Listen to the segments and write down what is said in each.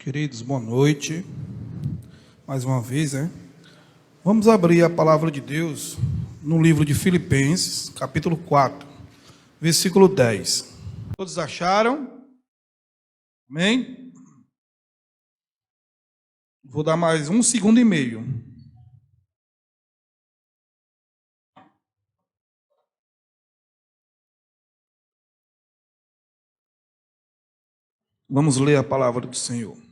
Queridos, boa noite. Mais uma vez, né? Vamos abrir a palavra de Deus no livro de Filipenses, capítulo 4, versículo 10. Todos acharam? Amém? Vou dar mais 1,5 segundos. Vamos ler a palavra do Senhor.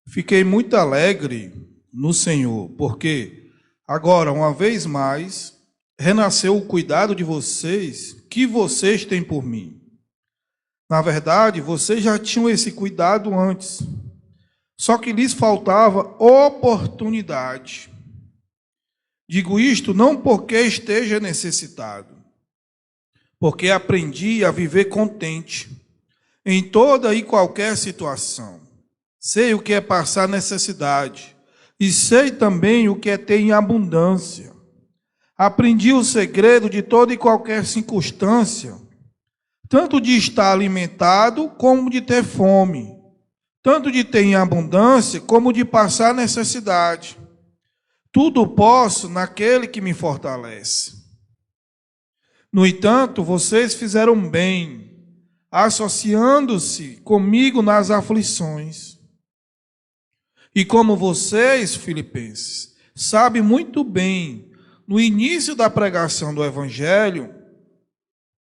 Fiquei muito alegre no Senhor, porque agora, uma vez mais, renasceu o cuidado de vocês que vocês têm por mim. Na verdade, vocês já tinham esse cuidado antes, só que lhes faltava oportunidade. Digo isto não porque esteja necessitado, porque aprendi a viver contente em toda e qualquer situação. Sei o que é passar necessidade e sei também o que é ter em abundância. Aprendi o segredo de toda e qualquer circunstância, tanto de estar alimentado como de ter fome, tanto de ter em abundância como de passar necessidade. Tudo posso naquele que me fortalece. No entanto, vocês fizeram bem, associando-se comigo nas aflições. E como vocês, filipenses, sabem muito bem, no início da pregação do Evangelho,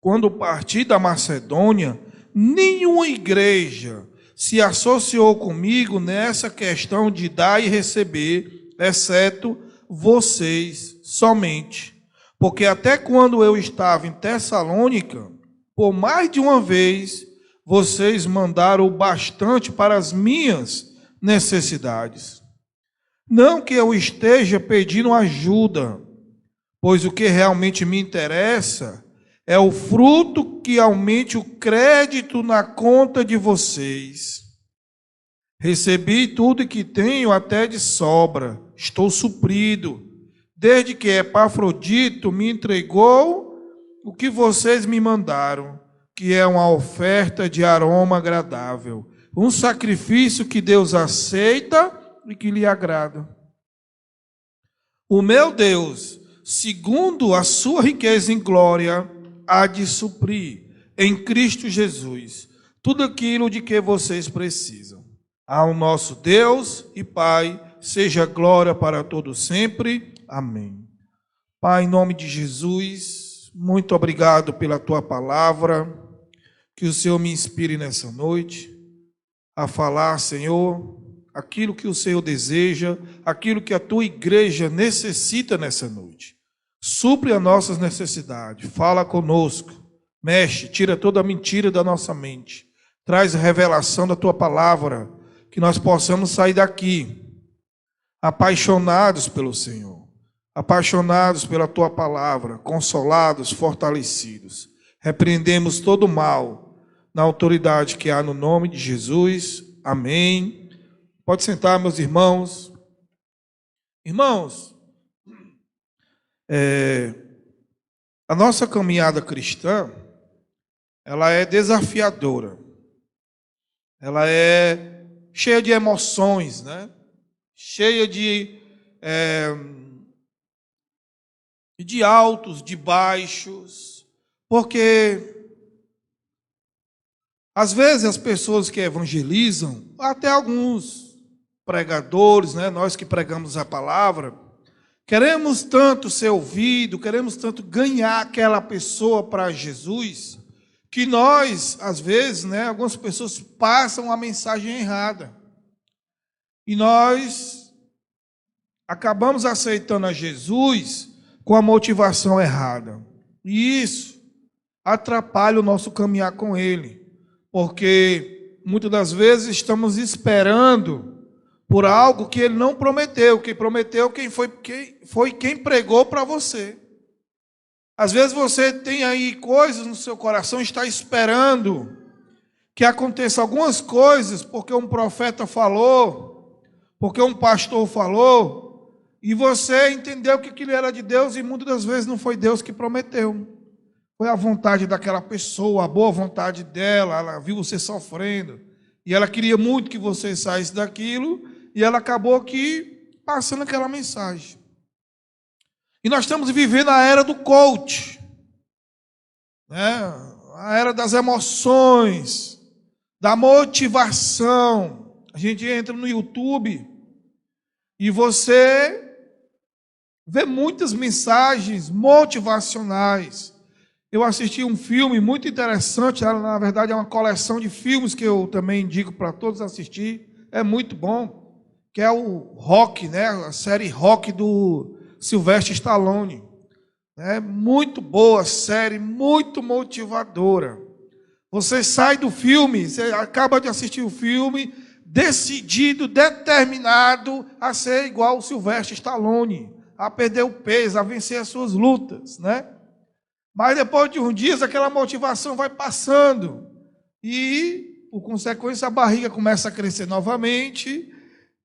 quando parti da Macedônia, nenhuma igreja se associou comigo nessa questão de dar e receber, exceto vocês somente. Porque até quando eu estava em Tessalônica, por mais de uma vez, vocês mandaram bastante para as minhas necessidades. Não que eu esteja pedindo ajuda, pois o que realmente me interessa é o fruto que aumente o crédito na conta de vocês. Recebi tudo que tenho até de sobra, estou suprido, desde que Epafrodito me entregou o que vocês me mandaram, que é uma oferta de aroma agradável, um sacrifício que Deus aceita e que lhe agrada. O meu Deus, segundo a sua riqueza em glória, há de suprir em Cristo Jesus tudo aquilo de que vocês precisam. Ao nosso Deus e Pai, seja glória para todos sempre. Amém. Pai, em nome de Jesus, muito obrigado pela tua palavra, que o Senhor me inspire nessa noite a falar, Senhor, aquilo que o Senhor deseja, aquilo que a tua igreja necessita nessa noite. Supre as nossas necessidades, fala conosco, mexe, tira toda a mentira da nossa mente, traz a revelação da tua palavra, que nós possamos sair daqui apaixonados pelo Senhor, apaixonados pela tua palavra, consolados, fortalecidos. Repreendemos todo o mal na autoridade que há no nome de Jesus. Amém. Pode sentar, meus irmãos. Irmãos, a nossa caminhada cristã, ela é desafiadora. Ela é cheia de emoções, né? Cheia de altos, de baixos, porque às vezes as pessoas que evangelizam, até alguns pregadores, né, nós que pregamos a palavra, queremos tanto ser ouvido, queremos tanto ganhar aquela pessoa para Jesus, que nós, às vezes, né, algumas pessoas passam a mensagem errada. E nós acabamos aceitando a Jesus com a motivação errada. E isso atrapalha o nosso caminhar com Ele. Porque muitas das vezes estamos esperando por algo que Ele não prometeu. Quem prometeu foi quem pregou para você. Às vezes você tem aí coisas no seu coração, está esperando que aconteça algumas coisas, porque um profeta falou, porque um pastor falou, e você entendeu que aquilo era de Deus, e muitas das vezes não foi Deus que prometeu. Foi a vontade daquela pessoa, a boa vontade dela, ela viu você sofrendo, E ela queria muito que você saísse daquilo, e ela acabou que passando aquela mensagem. E nós estamos vivendo a era do coach, né? A era das emoções, da motivação. A gente entra no YouTube e você vê muitas mensagens motivacionais. Eu assisti um filme muito interessante, na verdade é uma coleção de filmes que eu também indico para todos assistir, é muito bom, que é o Rock, né? A série Rock do Sylvester Stallone. É muito boa série, muito motivadora. Você sai do filme, você acaba de assistir o filme, decidido, determinado a ser igual o Sylvester Stallone, a perder o peso, a vencer as suas lutas, né? Mas depois de uns dias, aquela motivação vai passando e, por consequência, a barriga começa a crescer novamente,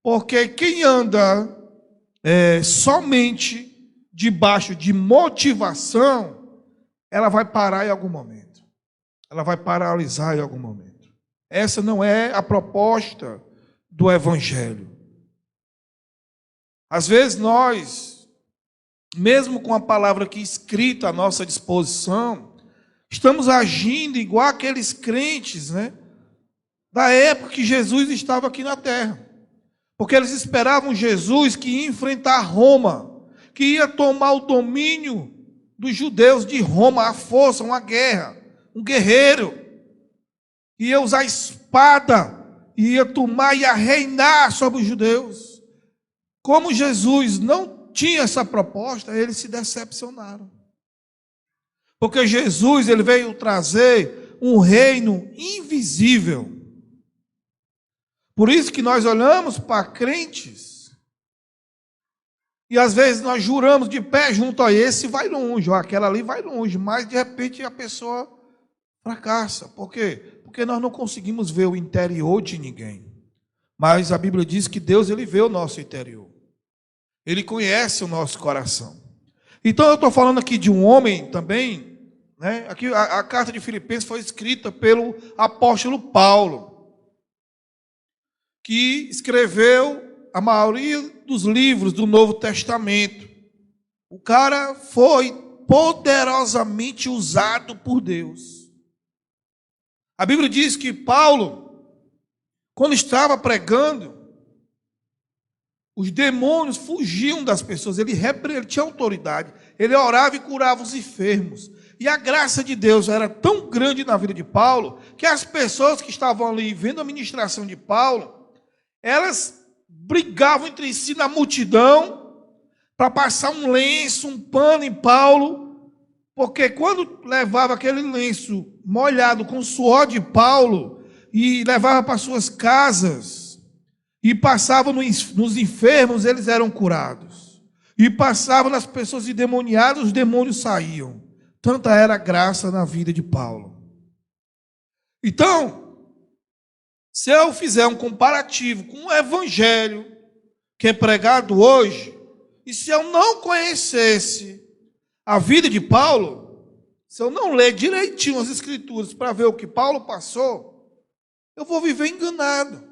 porque quem anda somente debaixo de motivação, ela vai parar em algum momento. Ela vai paralisar em algum momento. Essa não é a proposta do Evangelho. Às vezes nós, mesmo com a palavra aqui escrita à nossa disposição, estamos agindo igual aqueles crentes, né, da época que Jesus estava aqui na terra. Porque eles esperavam Jesus que ia enfrentar Roma, que ia tomar o domínio dos judeus de Roma, à força, uma guerra, um guerreiro, ia usar a espada, ia tomar, ia reinar sobre os judeus. Como Jesus não tinha essa proposta, eles se decepcionaram. Porque Jesus, ele veio trazer um reino invisível. Por isso que nós olhamos para crentes e às vezes nós juramos de pé junto a esse vai longe, ou aquela ali vai longe, mas de repente a pessoa fracassa. Por quê? Porque nós não conseguimos ver o interior de ninguém. Mas a Bíblia diz que Deus, ele vê o nosso interior. Ele conhece o nosso coração. Então eu estou falando aqui de um homem também, né? Aqui a carta de Filipenses foi escrita pelo apóstolo Paulo, que escreveu a maioria dos livros do Novo Testamento. O cara foi poderosamente usado por Deus. A Bíblia diz que Paulo, quando estava pregando, os demônios fugiam das pessoas, ele tinha autoridade, ele orava e curava os enfermos. E a graça de Deus era tão grande na vida de Paulo, que as pessoas que estavam ali vendo a ministração de Paulo, elas brigavam entre si na multidão para passar um lenço, um pano em Paulo, porque quando levava aquele lenço molhado com o suor de Paulo e levava para suas casas e passava nos enfermos, eles eram curados. E passava nas pessoas endemoniadas, os demônios saíam. Tanta era a graça na vida de Paulo. Então, se eu fizer um comparativo com o evangelho que é pregado hoje, e se eu não conhecesse a vida de Paulo, se eu não ler direitinho as escrituras para ver o que Paulo passou, eu vou viver enganado,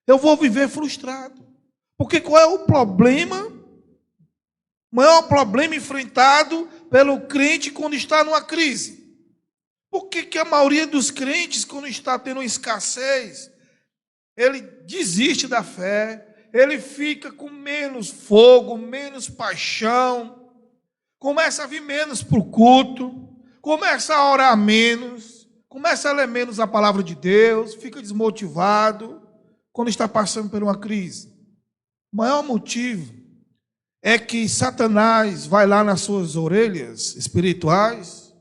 eu vou viver frustrado. Porque qual é o problema? O maior problema enfrentado pelo crente quando está numa crise. Por que a maioria dos crentes, quando está tendo escassez, ele desiste da fé, ele fica com menos fogo, menos paixão, começa a vir menos para o culto, começa a orar menos, começa a ler menos a palavra de Deus, fica desmotivado quando está passando por uma crise. O maior motivo é que Satanás vai lá nas suas orelhas espirituais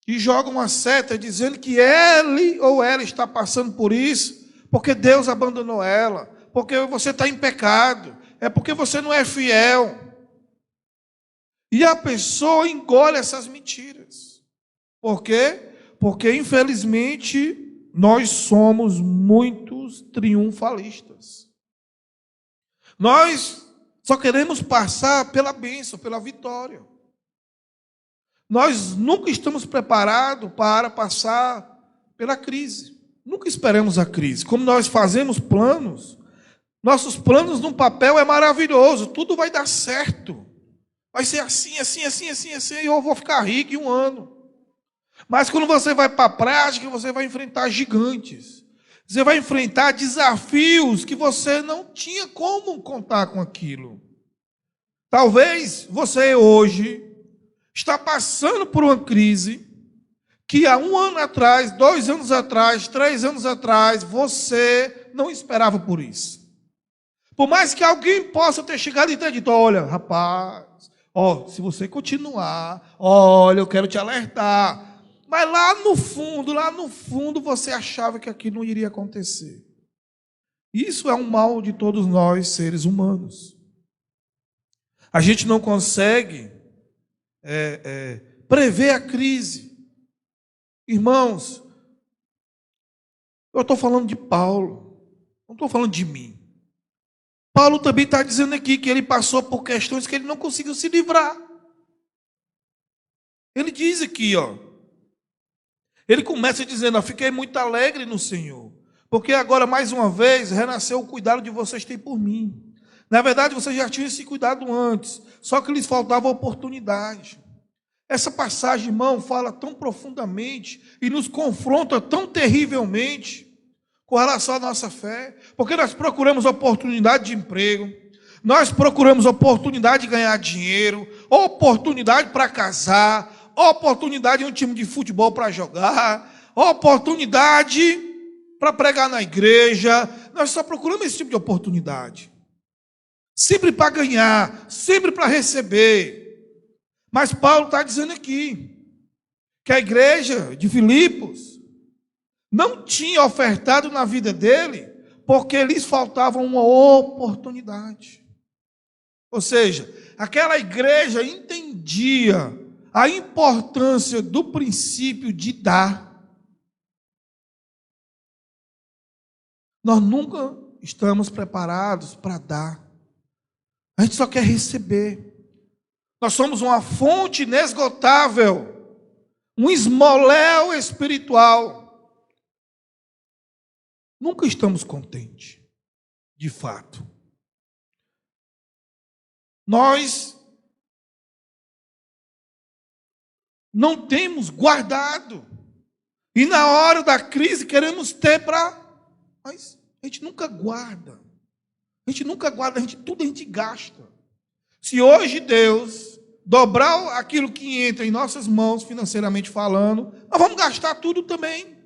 e joga uma seta dizendo que ele ou ela está passando por isso porque Deus abandonou ela, porque você está em pecado, é porque você não é fiel. E a pessoa engole essas mentiras. Por quê? Porque, infelizmente, nós somos muitos triunfalistas. Nós só queremos passar pela bênção, pela vitória. Nós nunca estamos preparados para passar pela crise. nunca esperamos a crise. Como nós fazemos planos, nossos planos no papel é maravilhoso, tudo vai dar certo. Vai ser assim, assim, assim, assim, assim, e eu vou ficar rico em um ano. Mas quando você vai para a prática, você vai enfrentar gigantes. Você vai enfrentar desafios que você não tinha como contar com aquilo. Talvez você hoje está passando por uma crise que há 1 ano atrás, 2 anos atrás, 3 anos atrás, você não esperava por isso. Por mais que alguém possa ter chegado e ter dito, olha, rapaz, se você continuar, olha, eu quero te alertar. Mas lá no fundo, você achava que aquilo não iria acontecer. Isso é um mal de todos nós, seres humanos. A gente não consegue prever a crise. Irmãos, eu estou falando de Paulo, não estou falando de mim. Paulo também está dizendo aqui que ele passou por questões que ele não conseguiu se livrar. Ele diz aqui, ele começa dizendo, fiquei muito alegre no Senhor, porque agora, mais uma vez, renasceu o cuidado de vocês têm por mim. Na verdade, vocês já tinham esse cuidado antes, só que lhes faltava oportunidade. Essa passagem, irmão, fala tão profundamente e nos confronta tão terrivelmente com relação à nossa fé, porque nós procuramos oportunidade de emprego, nós procuramos oportunidade de ganhar dinheiro, oportunidade para casar, oportunidade em um time de futebol para jogar, oportunidade para pregar na igreja. Nós só procuramos esse tipo de oportunidade. Sempre para ganhar, sempre para receber. Mas Paulo está dizendo aqui que a igreja de Filipos não tinha ofertado na vida dele porque lhes faltava uma oportunidade. Ou seja, aquela igreja entendia a importância do princípio de dar. Nós nunca estamos preparados para dar. A gente só quer receber. Nós somos uma fonte inesgotável, um esmoléu espiritual. Nunca estamos contentes, de fato. Nós não temos guardado. E na hora da crise queremos ter para... Mas a gente nunca guarda. A gente nunca guarda, tudo a gente gasta. Se hoje Deus dobrar aquilo que entra em nossas mãos, financeiramente falando, nós vamos gastar tudo também.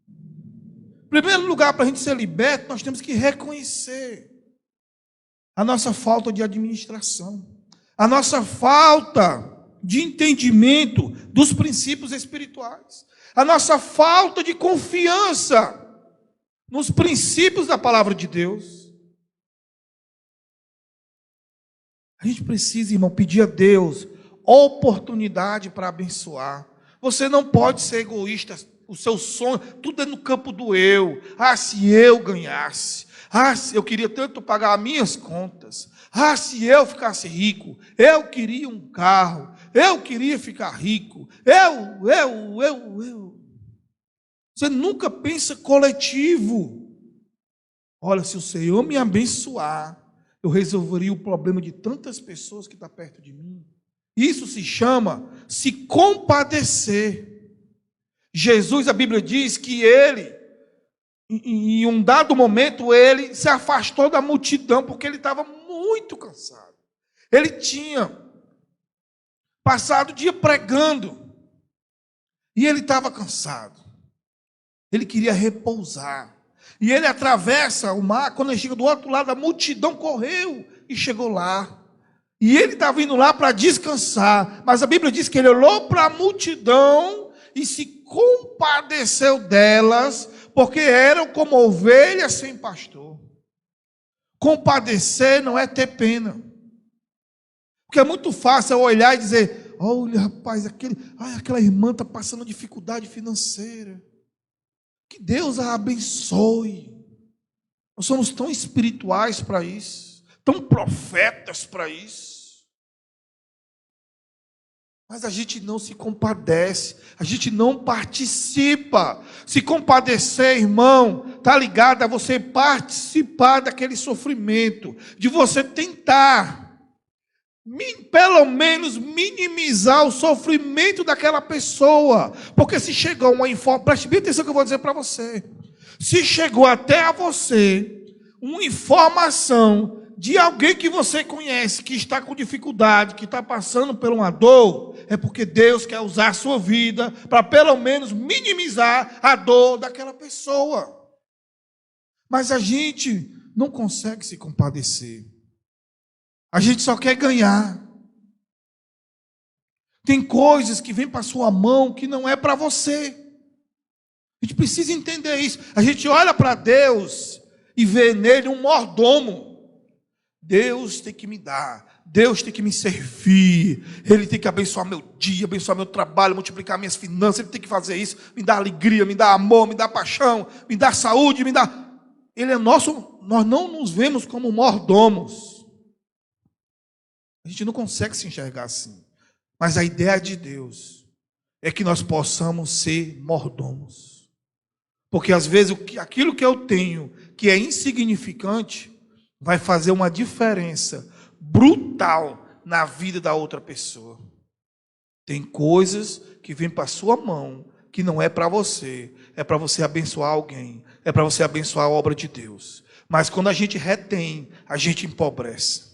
Em primeiro lugar, para a gente ser liberto, nós temos que reconhecer a nossa falta de administração, a nossa falta de entendimento dos princípios espirituais, a nossa falta de confiança nos princípios da palavra de Deus. A gente precisa, irmão, pedir a Deus oportunidade para abençoar. Você não pode ser egoísta. O seu sonho, tudo é no campo do eu. Se eu ganhasse. Se eu queria tanto pagar as minhas contas. Se eu ficasse rico. Eu queria um carro. Eu queria ficar rico. Eu. Você nunca pensa coletivo. Olha, se o Senhor me abençoar, eu resolveria o problema de tantas pessoas que estão perto de mim. Isso se chama se compadecer. Jesus, a Bíblia diz que ele, em um dado momento, ele se afastou da multidão porque ele estava muito cansado. Ele tinha passado o dia pregando e ele estava cansado. Ele queria repousar. E ele atravessa o mar, quando ele chega do outro lado, a multidão correu e chegou lá. E ele estava indo lá para descansar. Mas a Bíblia diz que ele olhou para a multidão e se compadeceu delas, porque eram como ovelhas sem pastor. Compadecer não é ter pena. Porque é muito fácil eu olhar e dizer, olha rapaz, aquela irmã está passando dificuldade financeira. Que Deus a abençoe. Nós somos tão espirituais para isso, tão profetas para isso. Mas a gente não se compadece, a gente não participa. Se compadecer, irmão, está ligado a você participar daquele sofrimento, de você tentar, pelo menos, minimizar o sofrimento daquela pessoa. Porque se chegou uma informação, preste bem atenção que eu vou dizer para você. Se chegou até a você uma informação de alguém que você conhece, que está com dificuldade, que está passando por uma dor, é porque Deus quer usar a sua vida para pelo menos minimizar a dor daquela pessoa. Mas a gente não consegue se compadecer. A gente só quer ganhar. Tem coisas que vêm para a sua mão que não é para você. A gente precisa entender isso. A gente olha para Deus e vê nele um mordomo. Deus tem que me dar, Deus tem que me servir, Ele tem que abençoar meu dia, abençoar meu trabalho, multiplicar minhas finanças, Ele tem que fazer isso, me dar alegria, me dar amor, me dar paixão, me dar saúde, me dar... Ele é nosso, nós não nos vemos como mordomos. A gente não consegue se enxergar assim. Mas a ideia de Deus é que nós possamos ser mordomos. Porque às vezes aquilo que eu tenho, que é insignificante, vai fazer uma diferença brutal na vida da outra pessoa. Tem coisas que vêm para a sua mão, que não é para você, é para você abençoar alguém, é para você abençoar a obra de Deus. Mas quando a gente retém, a gente empobrece.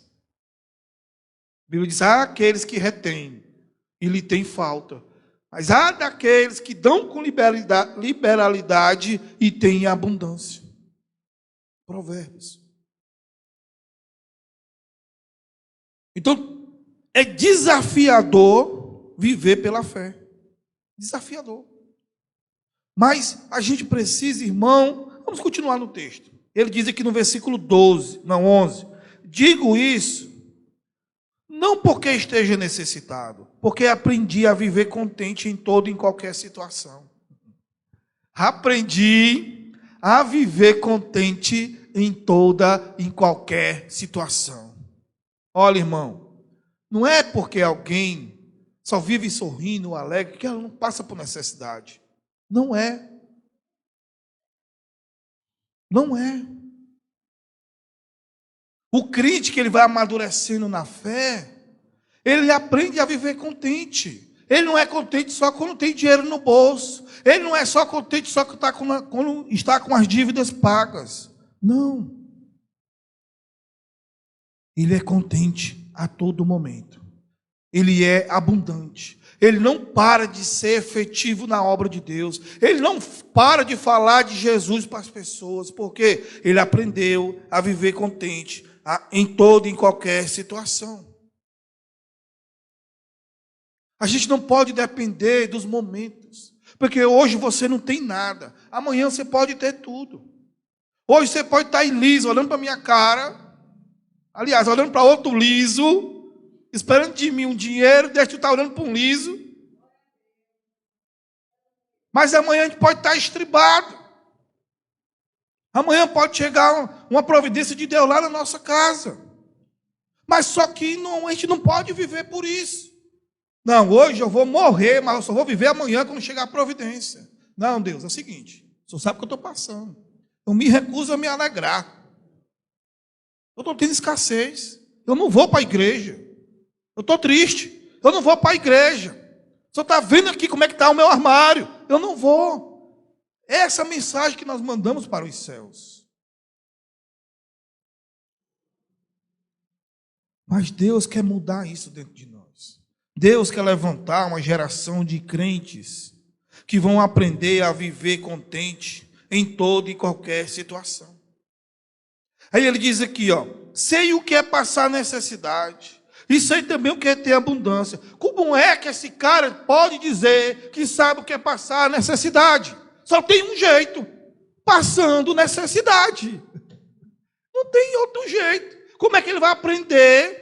A Bíblia diz, há aqueles que retêm e lhe tem falta. Mas há daqueles que dão com liberalidade e têm abundância. Provérbios. Então, é desafiador viver pela fé. Desafiador. Mas a gente precisa, irmão, vamos continuar no texto. Ele diz aqui no versículo 11. Digo isso, não porque esteja necessitado, porque aprendi a viver contente em toda e em qualquer situação. Aprendi a viver contente em toda e em qualquer situação. Olha, irmão, não é porque alguém só vive sorrindo, alegre, que ela não passa por necessidade. Não é. Não é. O crente que ele vai amadurecendo na fé, ele aprende a viver contente. Ele não é contente só quando tem dinheiro no bolso. Ele não é só contente só quando está com as dívidas pagas. Não. Ele é contente a todo momento. Ele é abundante. Ele não para de ser efetivo na obra de Deus. Ele não para de falar de Jesus para as pessoas, porque ele aprendeu a viver contente em toda e em qualquer situação. A gente não pode depender dos momentos, porque hoje você não tem nada, amanhã você pode ter tudo. Hoje você pode estar liso, olhando para a minha cara, aliás, olhando para outro liso, esperando de mim um dinheiro, deixa eu estar olhando para um liso. Mas amanhã a gente pode estar estribado. Amanhã pode chegar uma providência de Deus lá na nossa casa. Mas só que a gente não pode viver por isso. Não, hoje eu vou morrer, mas eu só vou viver amanhã quando chegar a providência. Não, Deus, é o seguinte, o Senhor sabe o que eu estou passando. Eu me recuso a me alegrar. Eu estou tendo escassez. Eu não vou para a igreja. Eu estou triste. Eu não vou para a igreja. O senhor está vendo aqui como é que está o meu armário. Eu não vou. Essa é a mensagem que nós mandamos para os céus. Mas Deus quer mudar isso dentro de nós. Deus quer levantar uma geração de crentes que vão aprender a viver contente em toda e qualquer situação. Aí ele diz aqui, sei o que é passar necessidade, e sei também o que é ter abundância. Como é que esse cara pode dizer que sabe o que é passar necessidade? Só tem um jeito, passando necessidade. Não tem outro jeito. Como é que ele vai aprender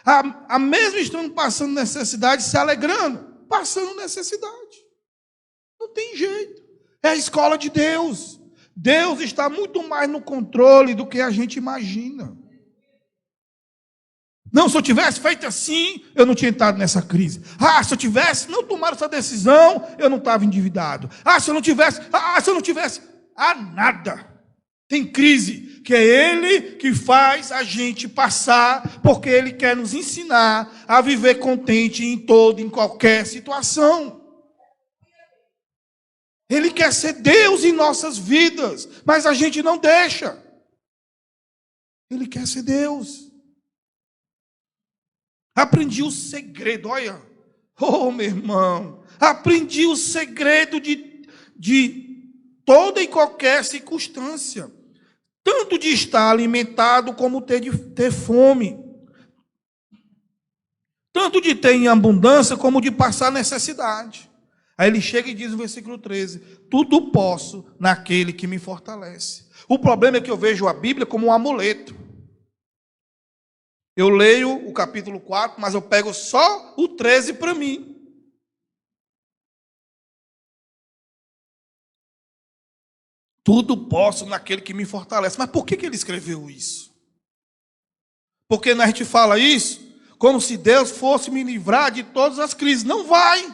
a mesmo estando passando necessidade, se alegrando? Passando necessidade. Não tem jeito. É a escola de Deus. Deus está muito mais no controle do que a gente imagina. Não, se eu tivesse feito assim, eu não tinha entrado nessa crise. Ah, se eu tivesse não tomado essa decisão, eu não estava endividado. Se eu não tivesse, nada. Tem crise, que é Ele que faz a gente passar, porque Ele quer nos ensinar a viver contente em toda, em qualquer situação. Ele quer ser Deus em nossas vidas, mas a gente não deixa. Ele quer ser Deus. Aprendi o segredo, olha. Oh, meu irmão. Aprendi o segredo de toda e qualquer circunstância. Tanto de estar alimentado como ter fome. Tanto de ter em abundância como de passar necessidade. Aí ele chega e diz no versículo 13: tudo posso naquele que me fortalece. O problema é que eu vejo a Bíblia como um amuleto. Eu leio o capítulo 4, mas eu pego só o 13 para mim. Tudo posso naquele que me fortalece. Mas por que ele escreveu isso? Porque a gente fala isso como se Deus fosse me livrar de todas as crises. Não vai.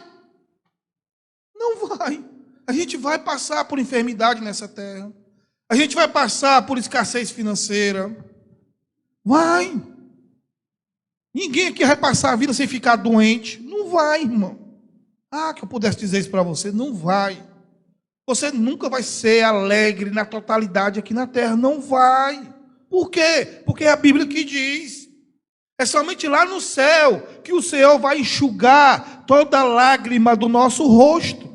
Não vai. A gente vai passar por enfermidade nessa terra. A gente vai passar por escassez financeira. Vai. Ninguém aqui vai passar a vida sem ficar doente. Não vai, irmão. Que eu pudesse dizer isso para você. Não vai. Você nunca vai ser alegre na totalidade aqui na terra. Não vai. Por quê? Porque é a Bíblia que diz. É somente lá no céu que o Senhor vai enxugar toda lágrima do nosso rosto.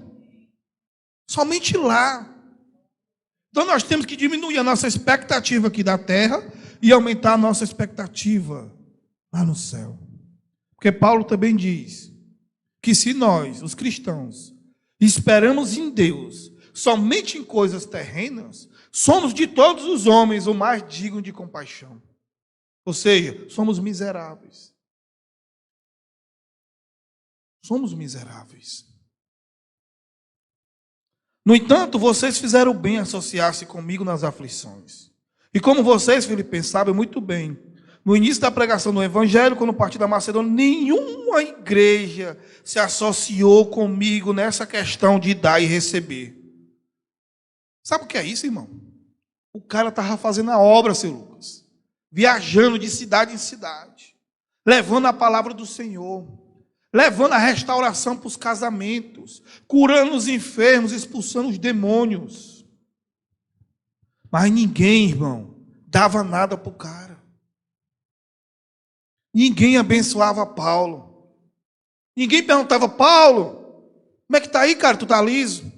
Somente lá. Então nós temos que diminuir a nossa expectativa aqui da terra e aumentar a nossa expectativa lá no céu. Porque Paulo também diz que se nós, os cristãos, esperamos em Deus somente em coisas terrenas, somos de todos os homens o mais digno de compaixão. Ou seja, somos miseráveis. Somos miseráveis. No entanto, vocês fizeram bem associar-se comigo nas aflições. E como vocês, filipenses, sabem muito bem, no início da pregação do Evangelho, quando parti da Macedônia, nenhuma igreja se associou comigo nessa questão de dar e receber. Sabe o que é isso, irmão? O cara estava fazendo a obra, seu Lucas, viajando de cidade em cidade, levando a palavra do Senhor, levando a restauração para os casamentos, curando os enfermos, expulsando os demônios. Mas ninguém, irmão, dava nada para o cara. Ninguém abençoava Paulo. Ninguém perguntava: Paulo, como é que está aí, cara? Tu está liso?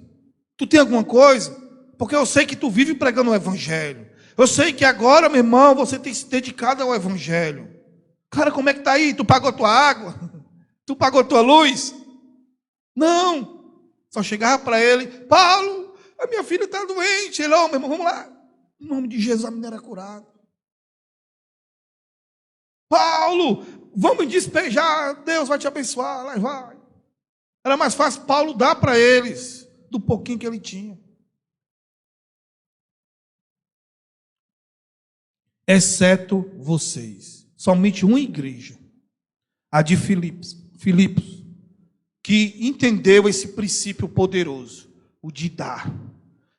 Tu tem alguma coisa? Porque eu sei que tu vive pregando o Evangelho. Eu sei que agora, meu irmão, você tem se dedicado ao Evangelho. Cara, como é que está aí? Tu pagou tua água? Tu pagou tua luz? Não. Só chegava para ele: Paulo, a minha filha está doente. Ele: meu irmão, vamos lá. Em nome de Jesus, a menina era curada. Paulo, vamos despejar, Deus vai te abençoar, lá vai. Era mais fácil Paulo dar para eles do pouquinho que ele tinha. Exceto vocês, somente uma igreja, a de Filipos, que entendeu esse princípio poderoso, o de dar,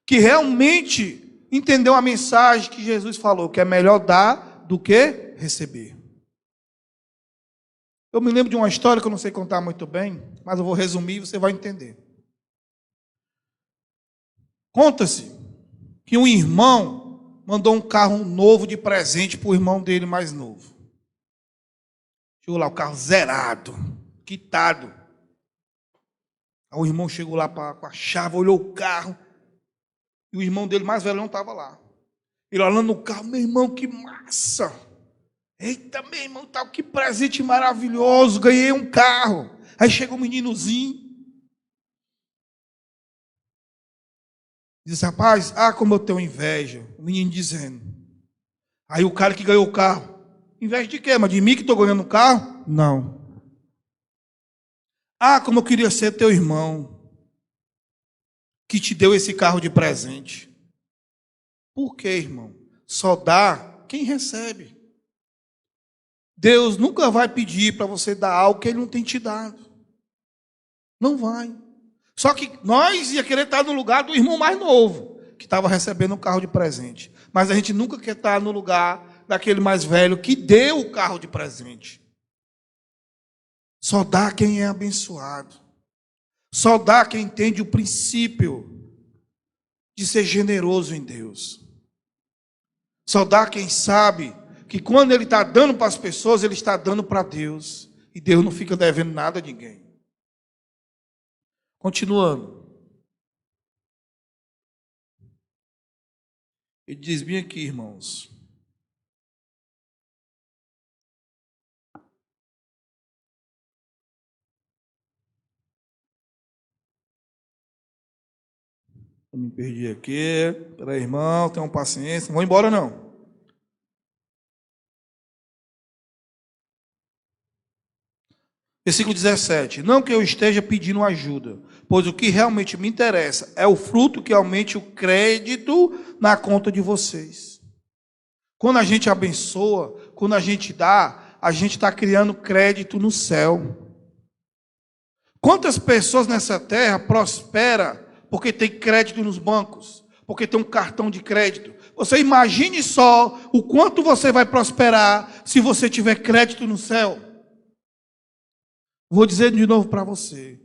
que realmente entendeu a mensagem que Jesus falou, que é melhor dar do que receber. Eu me lembro de uma história que eu não sei contar muito bem, mas eu vou resumir e você vai entender. Conta-se que um irmão mandou um carro novo de presente para o irmão dele mais novo. Chegou lá, o carro zerado, quitado. Aí o irmão chegou lá com a chave, olhou o carro, e o irmão dele mais velho não estava lá. Ele olhando no carro: meu irmão, que massa! Eita, meu irmão, tal, que presente maravilhoso, ganhei um carro. Aí chega um meninozinho, diz: rapaz, como eu tenho inveja. O menino dizendo. Aí o cara que ganhou o carro: inveja de quê? Mas de mim que estou ganhando o carro? Não. Como eu queria ser teu irmão, que te deu esse carro de presente. Por quê, irmão? Só dá quem recebe. Deus nunca vai pedir para você dar algo que Ele não tem te dado. Não vai. Só que nós ia querer estar no lugar do irmão mais novo, que estava recebendo um carro de presente. Mas a gente nunca quer estar no lugar daquele mais velho que deu o carro de presente. Só dá quem é abençoado. Só dá quem entende o princípio de ser generoso em Deus. Só dá quem sabe que quando ele está dando para as pessoas, ele está dando para Deus. E Deus não fica devendo nada a ninguém. Continuando. Ele diz bem aqui, irmãos. Eu me perdi aqui. Peraí, irmão, tenham paciência. Não vou embora, não. Versículo 17. Não que eu esteja pedindo ajuda, pois o que realmente me interessa é o fruto que aumente o crédito na conta de vocês. Quando a gente abençoa, quando a gente dá, a gente está criando crédito no céu. Quantas pessoas nessa terra prosperam porque tem crédito nos bancos, porque tem um cartão de crédito? Você imagine só o quanto você vai prosperar se você tiver crédito no céu. Vou dizer de novo para você.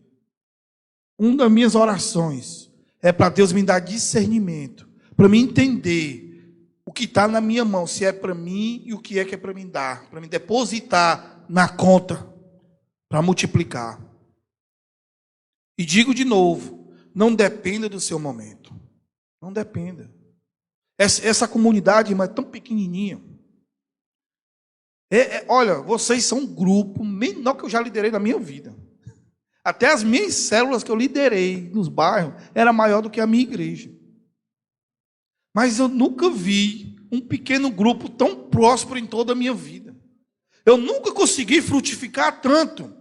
Uma das minhas orações é para Deus me dar discernimento, para me entender o que está na minha mão, se é para mim e o que é para mim dar, para me depositar na conta, para multiplicar. E digo de novo, não dependa do seu momento. Não dependa. Essa comunidade, irmã, é tão pequenininha. Olha, vocês são um grupo menor que eu já liderei na minha vida. Até as minhas células que eu liderei nos bairros era maior do que a minha igreja. Mas eu nunca vi um pequeno grupo tão próspero em toda a minha vida. Eu nunca consegui frutificar tanto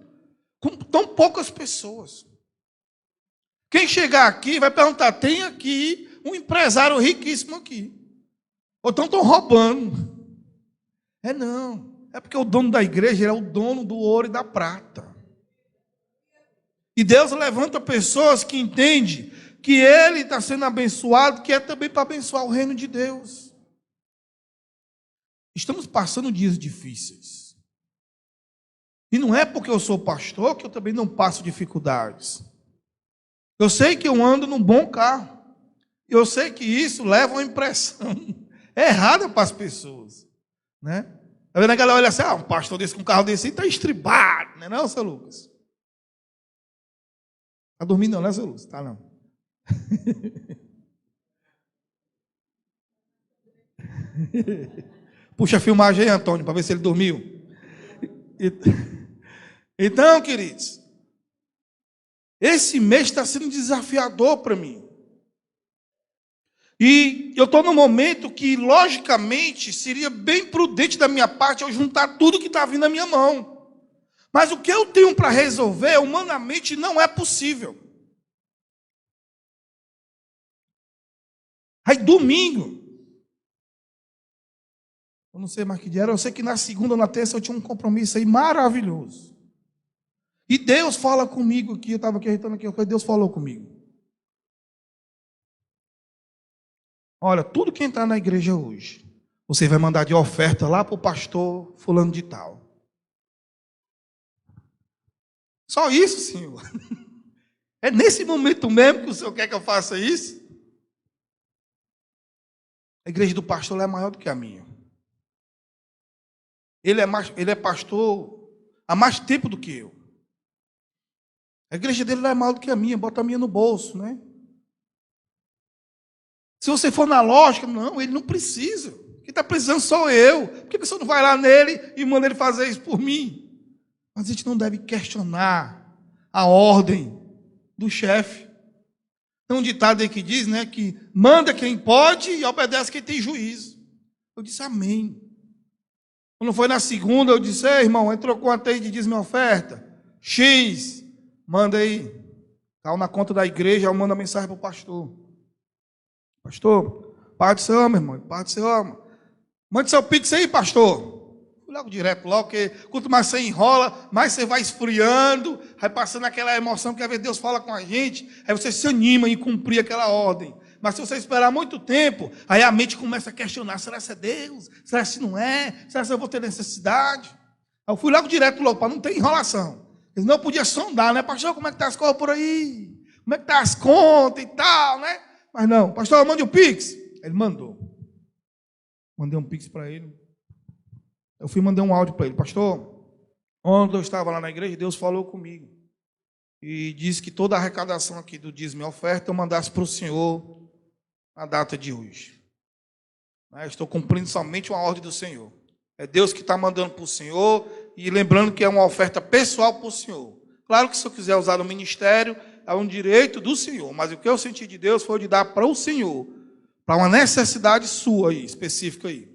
com tão poucas pessoas. Quem chegar aqui vai perguntar, tem aqui um empresário riquíssimo aqui. Ou então estão roubando. Não. É porque o dono da igreja é o dono do ouro e da prata. E Deus levanta pessoas que entendem que Ele está sendo abençoado, que é também para abençoar o reino de Deus. Estamos passando dias difíceis. E não é porque eu sou pastor que eu também não passo dificuldades. Eu sei que eu ando num bom carro. Eu sei que isso leva uma impressão errada para as pessoas. Né? Tá vendo a galera olha assim, um pastor desse com um carro desse está estribado, não é não, seu Lucas? Está dormindo não, né, seu Lucas? Tá não. Puxa a filmagem aí, Antônio, para ver se ele dormiu. Então, queridos, esse mês está sendo desafiador para mim. E eu estou num momento que, logicamente, seria bem prudente da minha parte eu juntar tudo que está vindo na minha mão. Mas o que eu tenho para resolver, humanamente, não é possível. Aí, domingo, eu não sei mais que dia era, eu sei que na segunda ou na terça eu tinha um compromisso aí maravilhoso. E Deus fala comigo aqui, eu estava acreditando aqui, Deus falou comigo. Olha, tudo que entrar na igreja hoje, você vai mandar de oferta lá para o pastor fulano de tal. Só isso, Senhor. É nesse momento mesmo que o Senhor quer que eu faça isso? A igreja do pastor é maior do que a minha. Ele é pastor há mais tempo do que eu. A igreja dele não é maior do que a minha, bota a minha no bolso, né? Se você for na lógica, não, ele não precisa. Quem está precisando sou eu. Por que a pessoa não vai lá nele e manda ele fazer isso por mim? Mas a gente não deve questionar a ordem do chefe. Tem um ditado aí que diz, né, que manda quem pode e obedece quem tem juízo. Eu disse amém. Quando foi na segunda, eu disse, irmão, entrou quanto aí de dízimo e oferta? X, manda aí. Está na conta da igreja, eu mando a mensagem para o pastor. Pastor, Pai do Senhor, meu irmão, Pai do Senhor. Mande seu pix aí, pastor. Fui logo direto, logo, porque quanto mais você enrola, mais você vai esfriando, vai passando aquela emoção que às vezes Deus fala com a gente, aí você se anima em cumprir aquela ordem. Mas se você esperar muito tempo, aí a mente começa a questionar, será que é Deus? Será que não é? Será que eu vou ter necessidade? Aí eu fui logo direto, logo, para não ter enrolação. Eles não podiam sondar, né? Pastor, como é que está as coisas por aí? Como é que está as contas e tal, né? Mas não, pastor, mande o Pix. Ele mandou. Mandei um Pix para ele. Eu fui mandar um áudio para ele. Pastor, ontem eu estava lá na igreja, Deus falou comigo. E disse que toda a arrecadação aqui do dízimo e oferta eu mandasse para o senhor na data de hoje. Estou cumprindo somente uma ordem do Senhor. É Deus que está mandando para o Senhor. E lembrando que é uma oferta pessoal para o Senhor. Claro que se eu quiser usar no ministério, é um direito do Senhor. Mas o que eu senti de Deus foi de dar para o Senhor. Para uma necessidade sua aí, específica aí.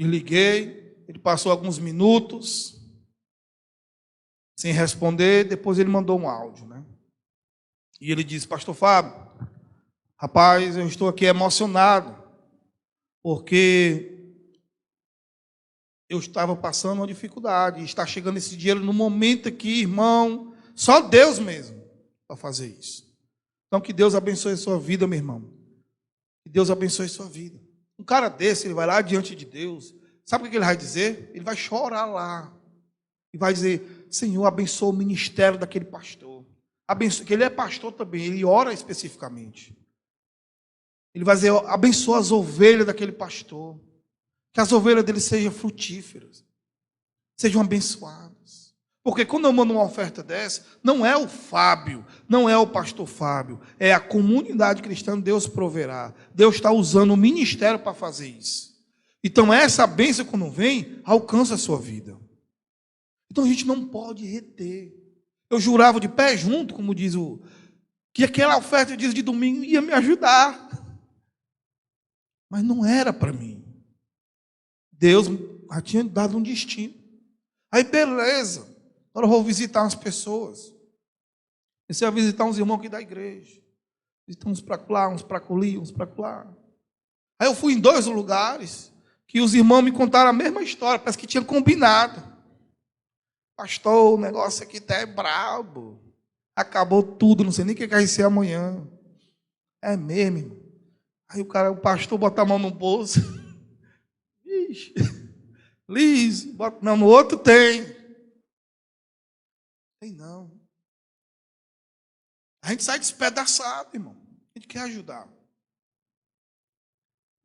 E liguei, ele passou alguns minutos sem responder, depois ele mandou um áudio, né? E ele disse, pastor Fábio, rapaz, eu estou aqui emocionado, porque eu estava passando uma dificuldade, e está chegando esse dinheiro no momento aqui, irmão, só Deus mesmo para fazer isso. Então que Deus abençoe a sua vida, meu irmão. Que Deus abençoe a sua vida. Um cara desse, ele vai lá diante de Deus. Sabe o que ele vai dizer? Ele vai chorar lá. E vai dizer, Senhor, abençoa o ministério daquele pastor. Abençoa, que ele é pastor também, ele ora especificamente. Ele vai dizer, abençoa as ovelhas daquele pastor. Que as ovelhas dele sejam frutíferas. Sejam abençoadas. Porque quando eu mando uma oferta dessa, não é o Fábio, não é o pastor Fábio, é a comunidade cristã, Deus proverá. Deus está usando o ministério para fazer isso. Então essa bênção quando vem, alcança a sua vida. Então a gente não pode reter. Eu jurava de pé junto, como diz que aquela oferta de domingo ia me ajudar. Mas não era para mim. Deus já tinha dado um destino. Aí beleza. Agora eu vou visitar umas pessoas. Comecei a visitar uns irmãos aqui da igreja. Visitar uns para lá, uns para ali, uns para lá. Aí eu fui em 2 lugares que os irmãos me contaram a mesma história, parece que tinha combinado. Pastor, o negócio aqui tá brabo. Acabou tudo, não sei nem o que vai ser amanhã. É mesmo, irmão. Aí o pastor bota a mão no bolso. Ixi, Liz, não, no outro tem. Tem não. A gente sai despedaçado, irmão. A gente quer ajudar.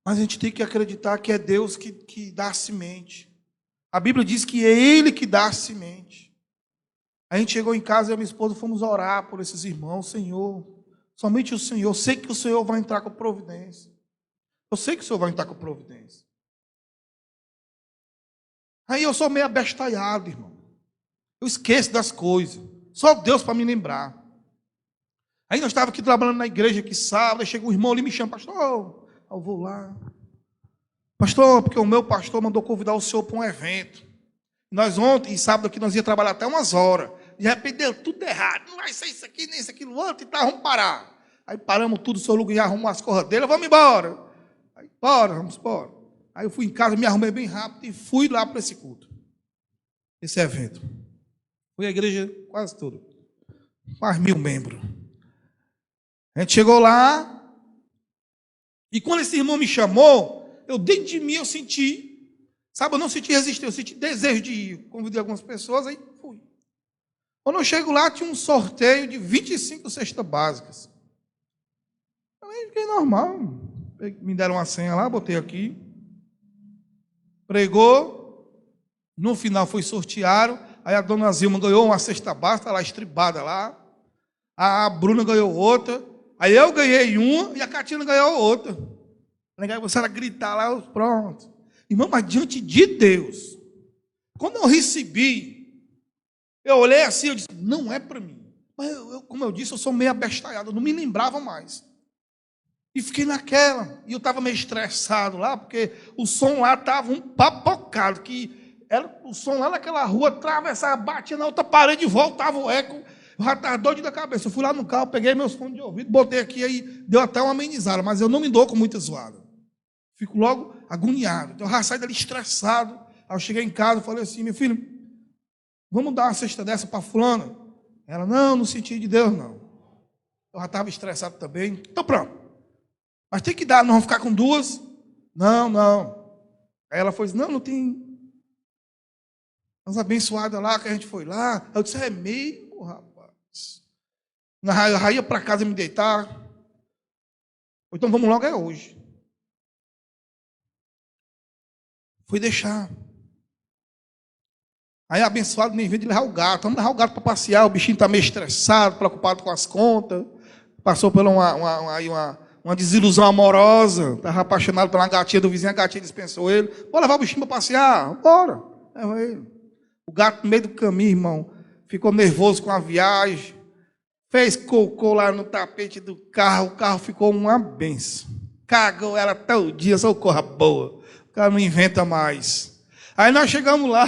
Mas a gente tem que acreditar que é Deus que dá a semente. A Bíblia diz que é Ele que dá a semente. A gente chegou em casa e a minha esposa fomos orar por esses irmãos. Senhor, somente o Senhor. Eu sei que o Senhor vai entrar com providência. Eu sei que o Senhor vai entrar com providência. Aí eu sou meio abestalhado, irmão. Eu esqueço das coisas. Só Deus para me lembrar. Aí nós estávamos aqui trabalhando na igreja, aqui sábado, aí chega um irmão ali e me chama, pastor, eu vou lá. Pastor, porque o meu pastor mandou convidar o senhor para um evento. Nós ontem, sábado aqui, nós ia trabalhar até umas horas. De repente deu tudo errado. Não vai ser isso aqui, nem isso, aquilo outro, e tá, vamos parar. Aí paramos tudo, o senhor Luguinho arrumou as corredeiras, vamos embora. Aí, bora, vamos embora. Aí eu fui em casa, me arrumei bem rápido e fui lá para esse culto. Esse evento. Fui à igreja quase toda. Quase 1000 membros. A gente chegou lá, e quando esse irmão me chamou, eu dentro de mim eu senti, sabe, eu não senti resistência, eu senti desejo de ir. Convidei algumas pessoas, aí fui. Quando eu chego lá, tinha um sorteio de 25 cestas básicas. Aí fiquei normal. Me deram uma senha lá, botei aqui. Pregou. No final foi sorteado. Aí a dona Zilma ganhou uma cesta básica, lá estribada lá. A Bruna ganhou outra. Aí eu ganhei uma e a Catina ganhou outra. Começaram a gritar lá, pronto. Irmão, mas diante de Deus, quando eu recebi, eu olhei assim, eu disse, não é para mim. Mas como eu disse, eu sou meio abestalhado, eu não me lembrava mais. E fiquei naquela. E eu estava meio estressado lá, porque o som lá estava um papocado, que era o som lá naquela rua, atravessava, batia na outra parede e voltava o eco. Eu já estava doido da cabeça. Eu fui lá no carro, peguei meus fones de ouvido, botei aqui, aí deu até uma amenizada, mas eu não me dou com muita zoada. Fico logo agoniado. Então eu já saio dali estressado. Aí eu cheguei em casa e falei assim, meu filho, vamos dar uma cesta dessa para fulana? Ela, não, no sentido de Deus, não. Eu já estava estressado também. Então pronto. Mas tem que dar, não vamos ficar com duas? Não, não. Aí ela foi, não tem umas abençoadas lá, que a gente foi lá. Eu disse, é mesmo, rapaz. Eu já ia para casa me deitar. Então vamos logo, é hoje. Fui deixar. Aí abençoado nem vem de levar o gato. Vamos levar o gato para passear. O bichinho está meio estressado, preocupado com as contas. Passou por uma desilusão amorosa. Estava apaixonado por uma gatinha do vizinho. A gatinha dispensou ele. Vou levar o bichinho para passear. Bora. Leva ele. O gato no meio do caminho, irmão. Ficou nervoso com a viagem. Fez cocô lá no tapete do carro. O carro ficou uma benção. Cagou ela todo dia. Só corra boa. O cara não inventa mais. Aí nós chegamos lá.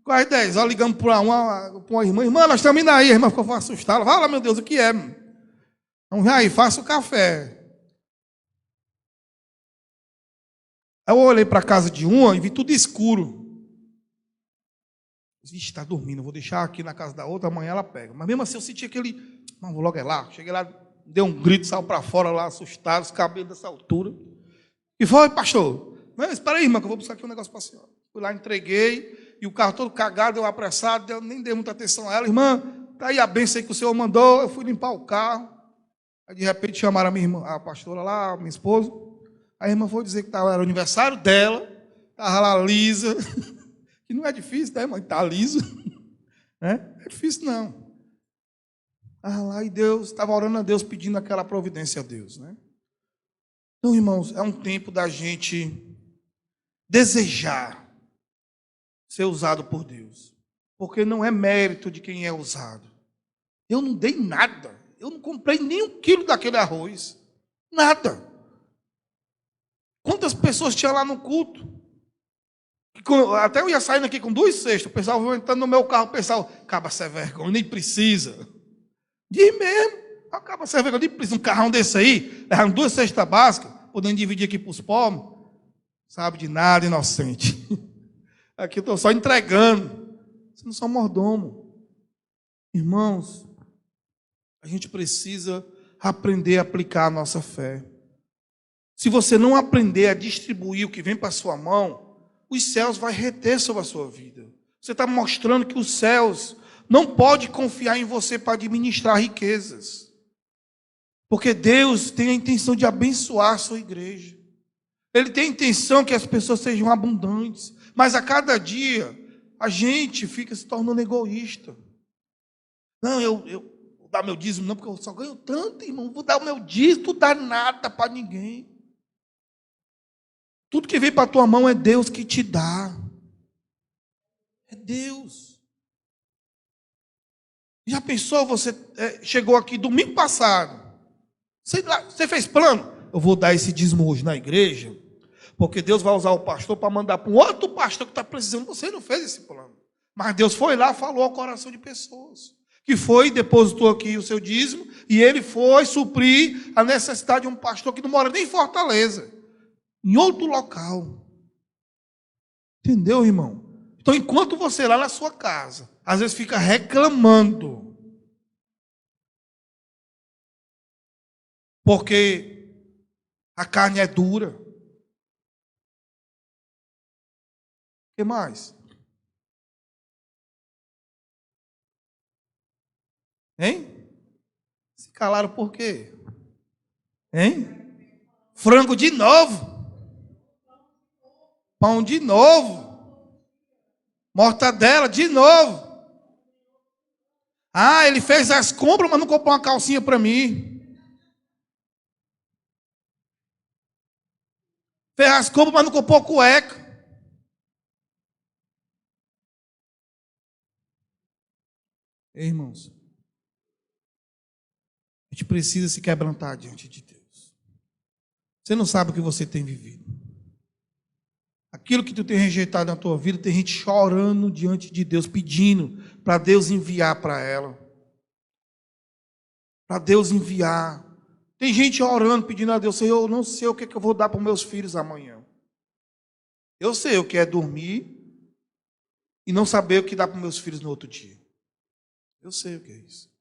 Quase 10 horas, ligamos para uma irmã. Irmã, nós estamos indo aí. A irmã ficou assustada. Fala, meu Deus, o que é? Vamos aí, faça o café. Aí eu olhei para a casa de uma e vi tudo escuro. Vixe, está dormindo, vou deixar aqui na casa da outra, amanhã ela pega. Mas mesmo assim eu senti aquele... Não, vou logo lá. Cheguei lá, dei um grito, saiu para fora lá, assustado, os cabelos dessa altura. E foi, pastor. Mas espera aí, irmã, que eu vou buscar aqui um negócio para a senhora. Fui lá, entreguei. E o carro todo cagado, eu apressado, eu nem dei muita atenção a ela. Irmã, está aí a bênção aí que o senhor mandou. Eu fui limpar o carro. Aí, de repente, chamaram a minha irmã, a pastora lá, minha esposa. A irmã foi dizer que era o aniversário dela. Estava lá lisa. Que não é difícil, né, irmã? Está liso. Né? Não é difícil, não. Estava lá e Deus, estava orando a Deus, pedindo aquela providência a Deus. Né? Então, irmãos, é um tempo da gente desejar ser usado por Deus, porque não é mérito de quem é usado. Eu não dei nada, eu não comprei nem 1 quilo daquele arroz, nada. Quantas pessoas tinha lá no culto? Até eu ia saindo aqui com 2 cestos, o pessoal entrando no meu carro, o pessoal, acaba sem vergonha, nem precisa. Diz mesmo, acaba sem vergonha, nem precisa. Um carrão desse aí, levando 2 cestas básicas, podendo dividir aqui para os pobres, sabe de nada, inocente. Aqui eu estou só entregando. Você não sou mordomo. Irmãos, a gente precisa aprender a aplicar a nossa fé. Se você não aprender a distribuir o que vem para a sua mão, os céus vão reter sobre a sua vida. Você está mostrando que os céus não podem confiar em você para administrar riquezas. Porque Deus tem a intenção de abençoar a sua igreja. Ele tem a intenção que as pessoas sejam abundantes. Mas a cada dia, a gente fica se tornando egoísta. Não, eu vou dar meu dízimo, não, porque eu só ganho tanto, irmão. Vou dar o meu dízimo, tu dá nada para ninguém. Tudo que vem para a tua mão é Deus que te dá. É Deus. Já pensou, você chegou aqui domingo passado. Você fez plano? Eu vou dar esse dízimo hoje na igreja. Porque Deus vai usar o pastor para mandar para um outro pastor que está precisando. Você não fez esse plano. Mas Deus foi lá, falou ao coração de pessoas. Que foi, depositou aqui o seu dízimo. E ele foi suprir a necessidade de um pastor que não mora nem em Fortaleza. Em outro local. Entendeu, irmão? Então, enquanto você lá na sua casa, às vezes fica reclamando. Porque a carne é dura. O que mais? Hein? Se calaram por quê? Hein? Frango de novo. Pão de novo. Mortadela de novo. Ah, ele fez as compras, mas não comprou uma calcinha para mim. Fez as compras, mas não comprou cueca. Ei, irmãos, a gente precisa se quebrantar diante de Deus. Você não sabe o que você tem vivido. Aquilo que tu tem rejeitado na tua vida, tem gente chorando diante de Deus, pedindo para Deus enviar para ela. Para Deus enviar. Tem gente orando, pedindo a Deus, Senhor, eu não sei o que eu vou dar para os meus filhos amanhã. Eu sei o que é dormir, e não saber o que dá para meus filhos no outro dia. Eu sei o que é isso.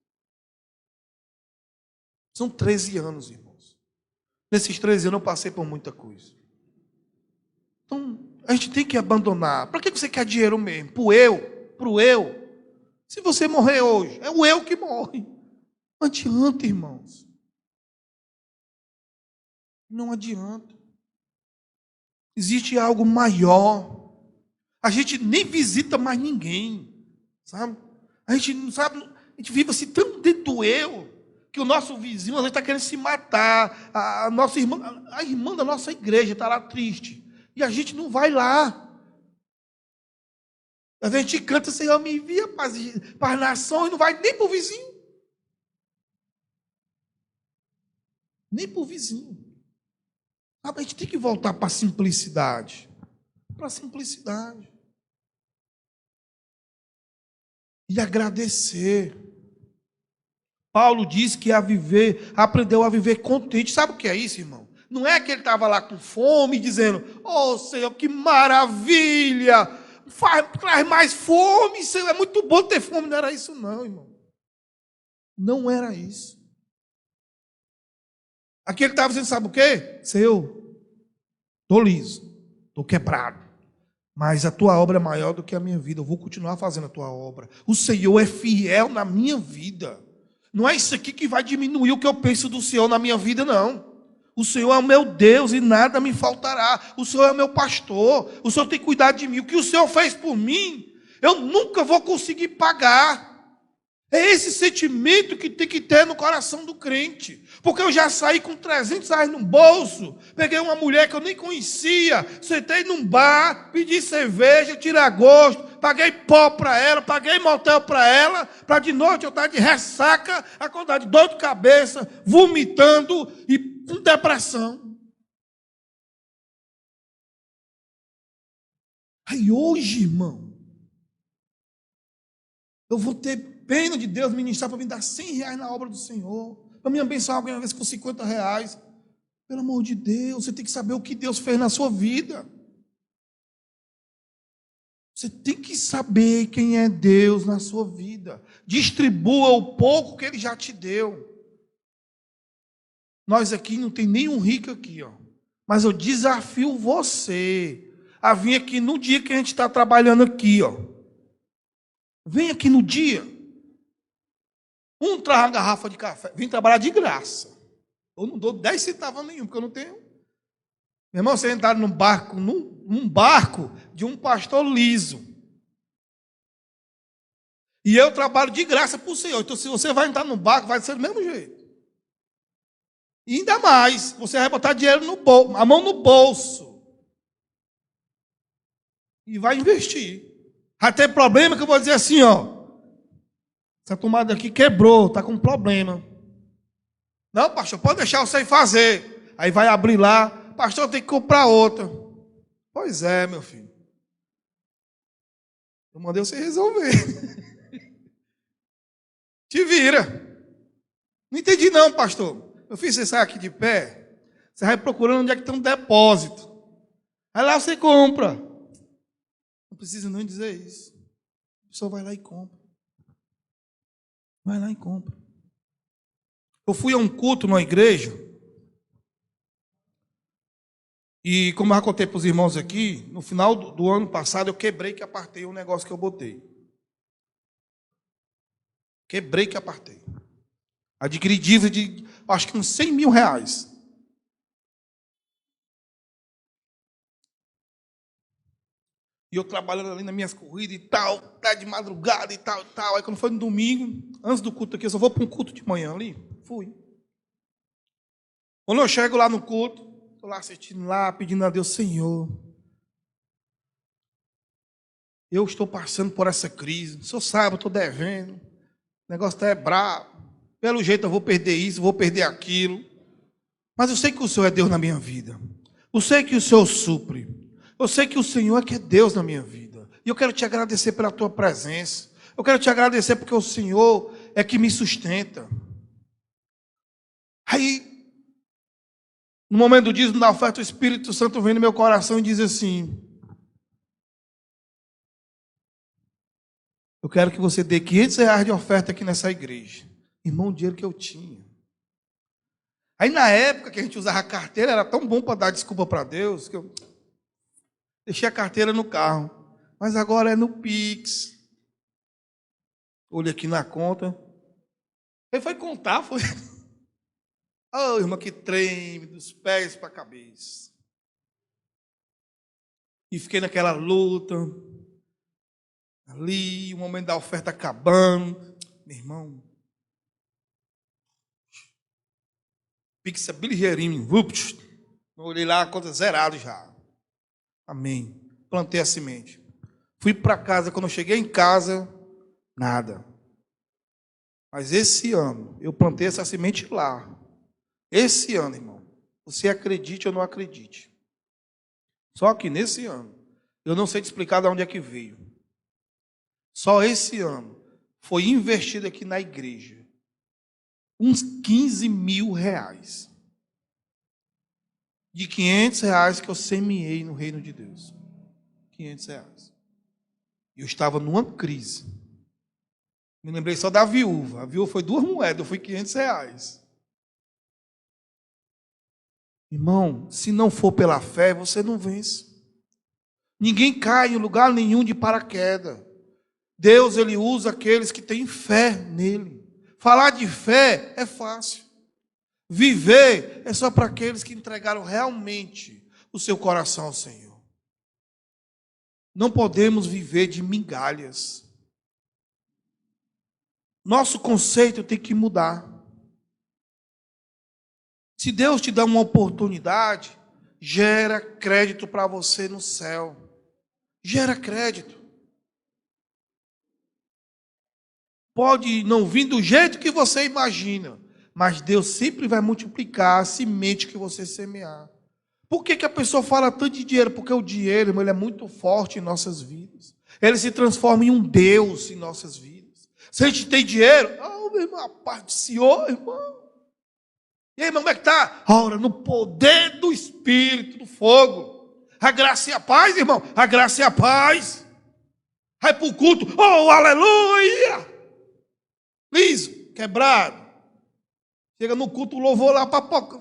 São 13 anos, irmãos. Nesses 13 anos eu passei por muita coisa. Então, a gente tem que abandonar. Para que você quer dinheiro mesmo? Pro eu. Se você morrer hoje, é o eu que morre. Não adianta, irmãos. Não adianta. Existe algo maior. A gente nem visita mais ninguém, sabe? A gente não sabe, a gente vive assim tão dentro do eu, que o nosso vizinho às vezes está querendo se matar. A nossa irmã, a irmã da nossa igreja está lá triste. E a gente não vai lá. A gente canta, Senhor, me envia para as nações, não vai nem para o vizinho. Nem para o vizinho. A gente tem que voltar para a simplicidade. Para a simplicidade. E agradecer. Paulo diz que aprendeu a viver contente. Sabe o que é isso, irmão? Não é que ele estava lá com fome, dizendo, oh, Senhor, que maravilha! Traz mais fome, Senhor, é muito bom ter fome. Não era isso não, irmão. Não era isso. Aqui ele estava dizendo, sabe o quê? Senhor, estou liso, estou quebrado, mas a tua obra é maior do que a minha vida, eu vou continuar fazendo a tua obra. O Senhor é fiel na minha vida. Não é isso aqui que vai diminuir o que eu penso do Senhor na minha vida, não. O Senhor é o meu Deus e nada me faltará. O Senhor é o meu pastor, o Senhor tem cuidado de mim. O que o Senhor fez por mim, eu nunca vou conseguir pagar. É esse sentimento que tem que ter no coração do crente. Porque eu já saí com 300 reais no bolso, peguei uma mulher que eu nem conhecia, sentei num bar, pedi cerveja, tira-gosto, paguei pó para ela, paguei motel para ela, para de noite eu estar de ressaca, acordar de dor de cabeça, vomitando e com depressão. Aí hoje, irmão, eu vou ter pena de Deus ministrar para me dar 100 reais na obra do Senhor, para me abençoar alguém, uma vez com 50 reais. Pelo amor de Deus, você tem que saber o que Deus fez na sua vida. Você tem que saber quem é Deus na sua vida. Distribua o pouco que Ele já te deu. Nós aqui não tem nenhum rico aqui, ó. Mas eu desafio você a vir aqui no dia que a gente está trabalhando aqui, ó. Vem aqui no dia. Traz uma garrafa de café. Vim trabalhar de graça. Eu não dou 10 centavos nenhum, porque eu não tenho. Meu irmão, você entrar num barco de um pastor liso. E eu trabalho de graça para o Senhor. Então, se você vai entrar no barco, vai ser do mesmo jeito. E ainda mais, você vai botar dinheiro no bolso, a mão no bolso. E vai investir. Vai ter problema que eu vou dizer assim, ó. Essa tomada aqui quebrou, está com problema. Não, pastor, pode deixar eu sem fazer. Aí vai abrir lá, pastor, tem que comprar outra. Pois é, meu filho. Eu mandei você resolver. Te vira. Não entendi não, pastor. Meu filho, você sai aqui de pé, você vai procurando onde é que tem um depósito. Aí lá você compra. Não precisa nem dizer isso. A pessoa vai lá e compra. Vai lá e compra. Eu fui a um culto numa igreja, e como eu já contei para os irmãos aqui, no final do ano passado eu quebrei que apartei um negócio que eu botei. Quebrei que apartei. Adquiri dívida de, acho que uns 100 mil reais. E eu trabalhando ali nas minhas corridas e tal, tá de madrugada e tal, e tal. Aí quando foi no domingo, antes do culto aqui, eu só vou para um culto de manhã ali. Fui. Quando eu chego lá no culto, estou lá assistindo lá, pedindo a Deus, Senhor, eu estou passando por essa crise. O Senhor sabe, eu estou devendo. O negócio está bravo. Pelo jeito eu vou perder isso, vou perder aquilo. Mas eu sei que o Senhor é Deus na minha vida. Eu sei que o Senhor supre. Eu sei que o Senhor é que é Deus na minha vida. E eu quero te agradecer pela tua presença. Eu quero te agradecer porque o Senhor é que me sustenta. Aí, no momento do dízimo da oferta, o Espírito Santo vem no meu coração e diz assim: Eu quero que você dê R$ 500 de oferta aqui nessa igreja. Irmão, o dinheiro que eu tinha. Aí na época que a gente usava a carteira, era tão bom para dar desculpa para Deus, que eu deixei a carteira no carro. Mas agora é no Pix. Olha aqui na conta. Ele foi contar, foi. Oh, irmão, que treme dos pés para a cabeça. E fiquei naquela luta. Ali, o momento da oferta acabando. Meu irmão. Pix é ligeirinho. Olhei lá, a conta zerada já. Amém. Plantei a semente. Fui para casa. Quando eu cheguei em casa, nada. Mas esse ano, eu plantei essa semente lá. Esse ano, irmão. Você acredite ou não acredite. Só que nesse ano, eu não sei te explicar de onde é que veio. Só esse ano, foi investido aqui na igreja uns R$ 15.000. De R$ 500 que eu semeei no reino de Deus. R$ 500. Eu estava numa crise. Me lembrei só da viúva. A viúva foi 2 moedas, eu fui R$ 500. Irmão, se não for pela fé, você não vence. Ninguém cai em lugar nenhum de paraquedas. Deus, ele usa aqueles que têm fé nele. Falar de fé é fácil. Viver é só para aqueles que entregaram realmente o seu coração ao Senhor. Não podemos viver de migalhas. Nosso conceito tem que mudar. Se Deus te dá uma oportunidade, gera crédito para você no céu. Gera crédito. Pode não vir do jeito que você imagina, mas Deus sempre vai multiplicar a semente que você semear. Por que a pessoa fala tanto de dinheiro? Porque o dinheiro, irmão, ele é muito forte em nossas vidas. Ele se transforma em um Deus em nossas vidas. Se a gente tem dinheiro, meu irmão, a paz do Senhor, irmão. E aí, irmão, como é que está? Ora, no poder do Espírito, do fogo. A graça e a paz, irmão. A graça e a paz. Vai para o culto. Oh, aleluia! Liso, quebrado. Chega no culto, o louvor lá, papoca.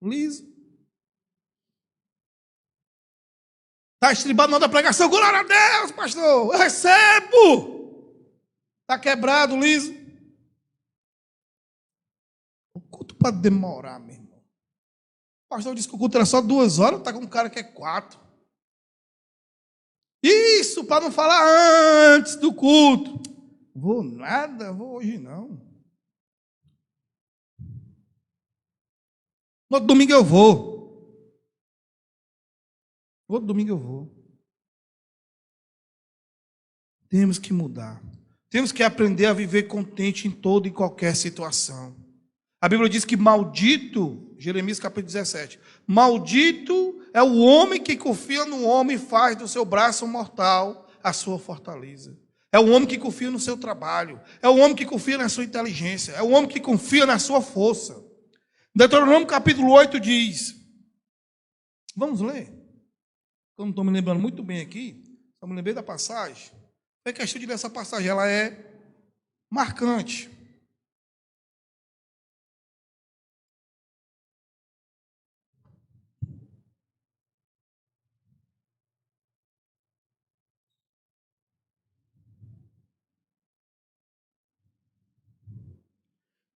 Liso. Está estribado na hora da pregação. Glória a Deus, pastor. Eu recebo. Está quebrado, liso. O culto pode demorar, meu irmão. O pastor disse que o culto era só 2 horas. Está com um cara que é 4. Isso, para não falar antes do culto. Vou nada, vou hoje não. No outro domingo eu vou. Outro domingo eu vou. Temos que mudar. Temos que aprender a viver contente em toda e qualquer situação. A Bíblia diz que maldito, Jeremias capítulo 17, maldito é o homem que confia no homem e faz do seu braço mortal a sua fortaleza. É o homem que confia no seu trabalho. É o homem que confia na sua inteligência. É o homem que confia na sua força. Deuteronômio capítulo 8 diz, vamos ler? Eu não estou me lembrando muito bem aqui, só me lembrei da passagem. É questão de ler essa passagem, ela é marcante.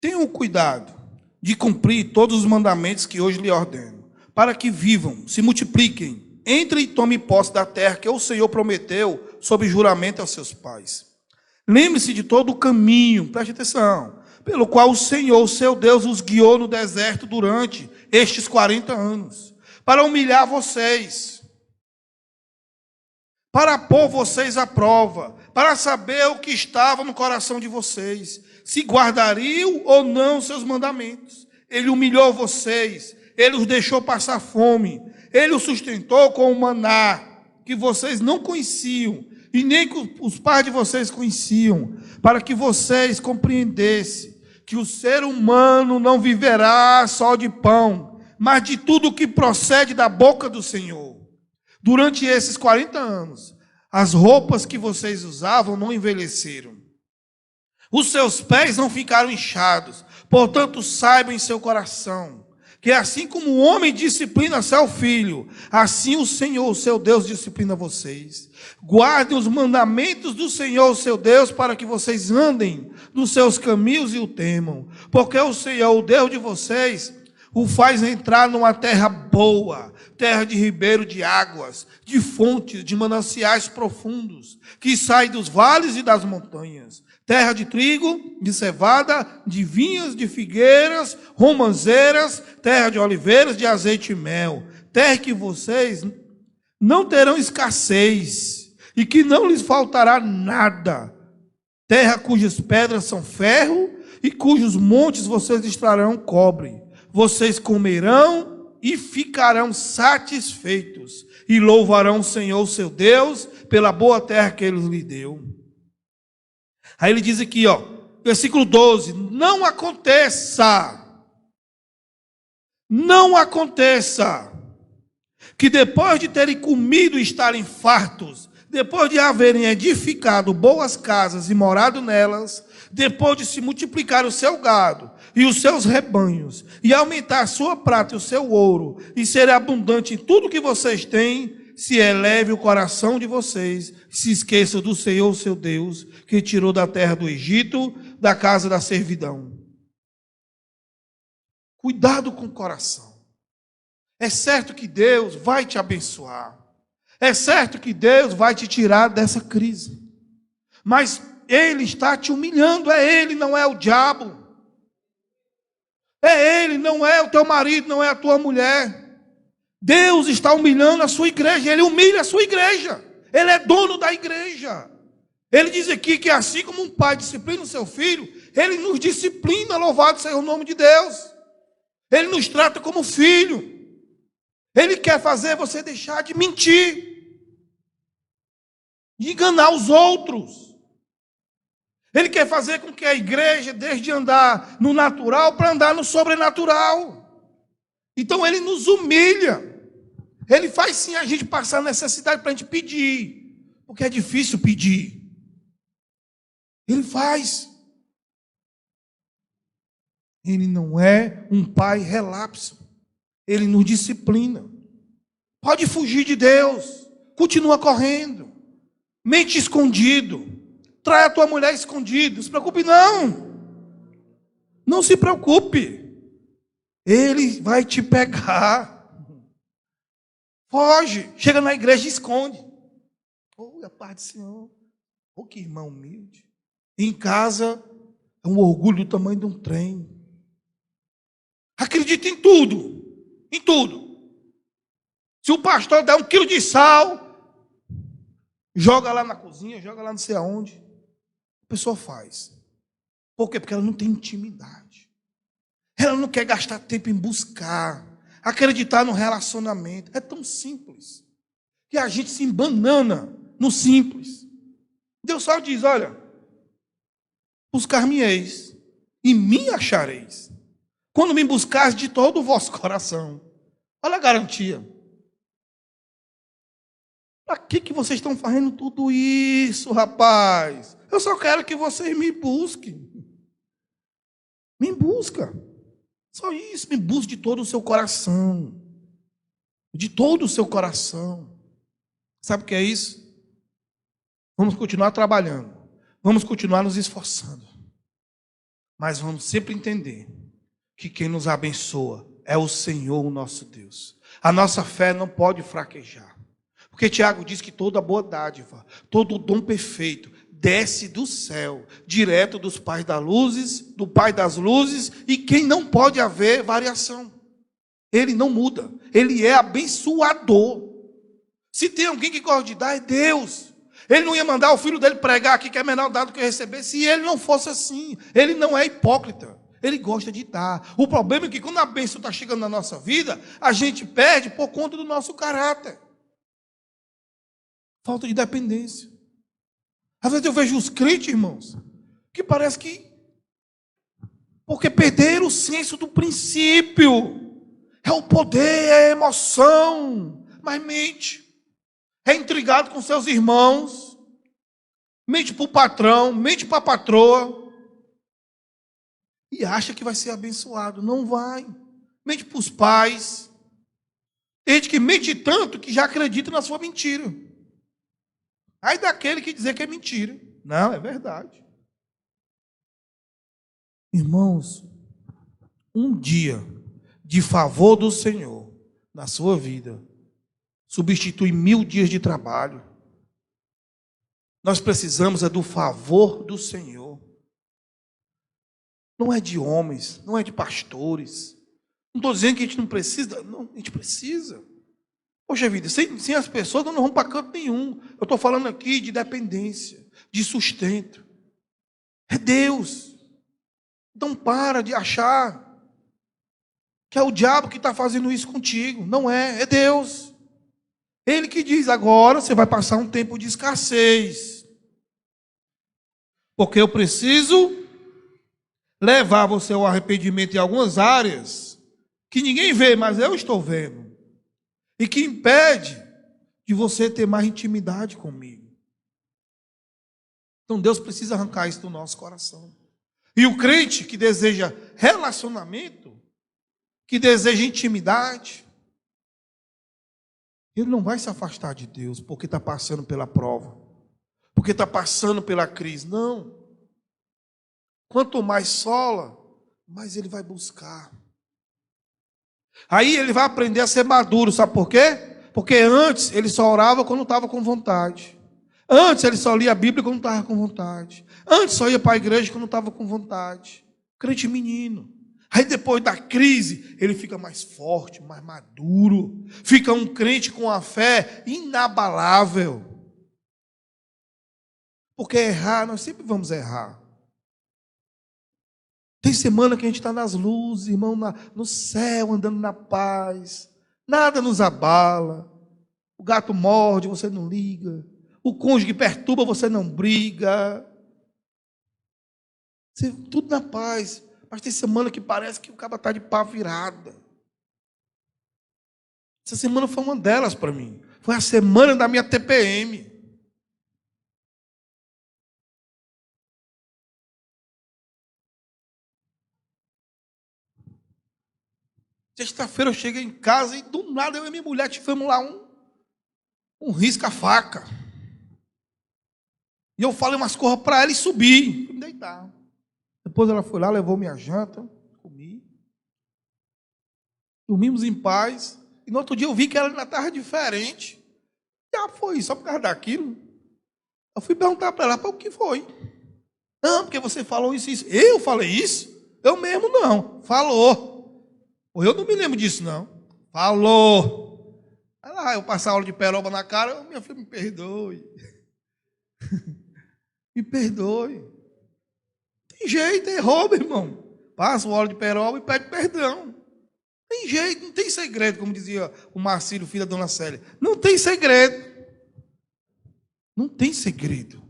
Tenham cuidado de cumprir todos os mandamentos que hoje lhe ordeno, para que vivam, se multipliquem, entrem e tomem posse da terra que o Senhor prometeu sob juramento aos seus pais. Lembre-se de todo o caminho, preste atenção, pelo qual o Senhor, seu Deus, os guiou no deserto durante estes 40 anos, para humilhar vocês, para pôr vocês à prova, para saber o que estava no coração de vocês, se guardariam ou não seus mandamentos. Ele humilhou vocês, ele os deixou passar fome, ele os sustentou com o maná, que vocês não conheciam, e nem que os pais de vocês conheciam, para que vocês compreendessem que o ser humano não viverá só de pão, mas de tudo que procede da boca do Senhor. Durante esses 40 anos, as roupas que vocês usavam não envelheceram. Os seus pés não ficaram inchados. Portanto, saibam em seu coração que assim como o homem disciplina seu filho, assim o Senhor, seu Deus, disciplina vocês. Guardem os mandamentos do Senhor, seu Deus, para que vocês andem nos seus caminhos e o temam. Porque o Senhor, o Deus de vocês, o faz entrar numa terra boa, terra de ribeiro de águas, de fontes, de mananciais profundos, que sai dos vales e das montanhas. Terra de trigo, de cevada, de vinhas, de figueiras, romãzeiras, terra de oliveiras, de azeite e mel. Terra que vocês não terão escassez e que não lhes faltará nada. Terra cujas pedras são ferro e cujos montes vocês extrarão cobre. Vocês comerão e ficarão satisfeitos e louvarão o Senhor, seu Deus, pela boa terra que Ele lhe deu. Aí ele diz aqui, versículo 12: não aconteça que depois de terem comido e estarem fartos, depois de haverem edificado boas casas e morado nelas, depois de se multiplicar o seu gado e os seus rebanhos, e aumentar a sua prata e o seu ouro, e ser abundante em tudo que vocês têm, se eleve o coração de vocês, se esqueçam do Senhor, seu Deus, que tirou da terra do Egito, da casa da servidão. Cuidado com o coração. É certo que Deus vai te abençoar. É certo que Deus vai te tirar dessa crise. Mas Ele está te humilhando, é Ele, não é o diabo. É Ele, não é o teu marido, não é a tua mulher. Deus está humilhando a sua igreja, Ele humilha a sua igreja, Ele é dono da igreja. Ele diz aqui que assim como um pai disciplina o seu filho, Ele nos disciplina, louvado seja o nome de Deus. Ele nos trata como filho. Ele quer fazer você deixar de mentir, de enganar os outros. Ele quer fazer com que a igreja deixe de andar no natural para andar no sobrenatural. Então Ele nos humilha. Ele faz sim a gente passar necessidade para a gente pedir, porque é difícil pedir. Ele faz. Ele não é um pai relapso. Ele nos disciplina. Pode fugir de Deus, continua correndo, mente escondido, trai a tua mulher escondido, não se preocupe não se preocupe, Ele vai te pegar. Foge, chega na igreja e esconde. A paz do Senhor. Que irmão humilde. Em casa é um orgulho do tamanho de um trem. Acredita em tudo. Em tudo. Se o pastor der 1 quilo de sal, joga lá na cozinha, joga lá não sei aonde. A pessoa faz. Por quê? Porque ela não tem intimidade. Ela não quer gastar tempo em buscar, acreditar no relacionamento. É tão simples que a gente se embanana no simples. Deus só diz, olha, buscar-me-eis e me achareis, quando me buscares de todo o vosso coração. Olha a garantia. Para que vocês estão fazendo tudo isso, rapaz? Eu só quero que vocês me busquem. Me busca. Só isso, me busque de todo o seu coração. De todo o seu coração. Sabe o que é isso? Vamos continuar trabalhando. Vamos continuar nos esforçando. Mas vamos sempre entender que quem nos abençoa é o Senhor, o nosso Deus. A nossa fé não pode fraquejar. Porque Tiago diz que toda boa dádiva, todo dom perfeito, desce do céu, direto dos pais das luzes, do Pai das luzes, e quem não pode haver variação. Ele não muda, ele é abençoador. Se tem alguém que gosta de dar, é Deus. Ele não ia mandar o filho dele pregar aqui, que é menor dado que eu receber, se ele não fosse assim. Ele não é hipócrita, ele gosta de dar. O problema é que quando a bênção está chegando na nossa vida, a gente perde por conta do nosso caráter. Falta de dependência. Às vezes eu vejo os crentes, irmãos, que parece que, porque perderam o senso do princípio. É o poder, é a emoção, mas mente. É intrigado com seus irmãos, mente para o patrão, mente para a patroa, e acha que vai ser abençoado. Não vai. Mente para os pais. Tem gente que mente tanto que já acredita na sua mentira. Aí daquele que dizer que é mentira. Não, é verdade. Irmãos, um dia de favor do Senhor na sua vida substitui 1000 dias de trabalho. Nós precisamos é do favor do Senhor. Não é de homens, não é de pastores. Não estou dizendo que a gente não precisa, não, a gente precisa. Poxa vida, sem as pessoas nós não vamos para canto nenhum. Eu estou falando aqui de dependência, de sustento. É Deus. Então para de achar que é o diabo que está fazendo isso contigo. Não é, é Deus. Ele que diz, agora você vai passar um tempo de escassez. Porque eu preciso levar você ao arrependimento em algumas áreas que ninguém vê, mas eu estou vendo. E que impede de você ter mais intimidade comigo. Então Deus precisa arrancar isso do nosso coração. E o crente que deseja relacionamento, que deseja intimidade, ele não vai se afastar de Deus porque está passando pela prova, porque está passando pela crise. Não. Quanto mais sola, mais ele vai buscar. Aí ele vai aprender a ser maduro, sabe por quê? Porque antes ele só orava quando estava com vontade. Antes ele só lia a Bíblia quando estava com vontade. Antes só ia para a igreja quando estava com vontade. Crente menino. Aí depois da crise, ele fica mais forte, mais maduro. Fica um crente com a fé inabalável. Porque errar, nós sempre vamos errar. Tem semana que a gente está nas luzes, irmão, no céu, andando na paz. Nada nos abala. O gato morde, você não liga. O cônjuge perturba, você não briga. Tudo na paz. Mas tem semana que parece que o cara está de pá virada. Essa semana foi uma delas para mim. Foi a semana da minha TPM. Sexta-feira eu cheguei em casa e do nada eu e minha mulher tivemos lá um risca-faca. E eu falei umas coisas para ela e subi. Fui me deitar. Depois ela foi lá, levou minha janta, comi. Dormimos em paz. E no outro dia eu vi que ela ainda estava diferente. Já foi, só por causa daquilo. Eu fui perguntar para ela, o que foi? Não, porque você falou isso e isso. Eu falei isso? Eu mesmo não. Falou. Eu não me lembro disso, não. Falou. Aí lá, eu passar a aula de peroba na cara, minha filha, me perdoe. Me perdoe. Tem jeito, errou, meu irmão. Passa o óleo de peroba e pede perdão. Tem jeito, não tem segredo, como dizia o Marcílio, filho da dona Célia. Não tem segredo. Não tem segredo.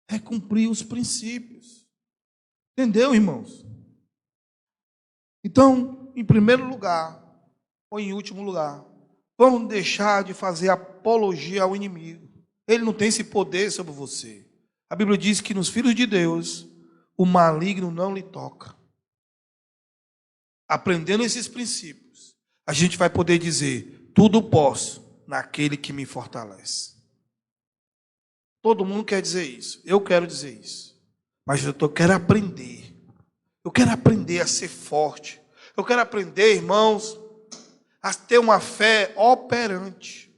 É cumprir os princípios. Entendeu, irmãos? Então, em primeiro lugar, ou em último lugar, vamos deixar de fazer apologia ao inimigo. Ele não tem esse poder sobre você. A Bíblia diz que nos filhos de Deus, o maligno não lhe toca. Aprendendo esses princípios, a gente vai poder dizer, tudo posso naquele que me fortalece. Todo mundo quer dizer isso. Eu quero dizer isso. Mas eu quero aprender. Eu quero aprender a ser forte. Eu quero aprender, irmãos, a ter uma fé operante.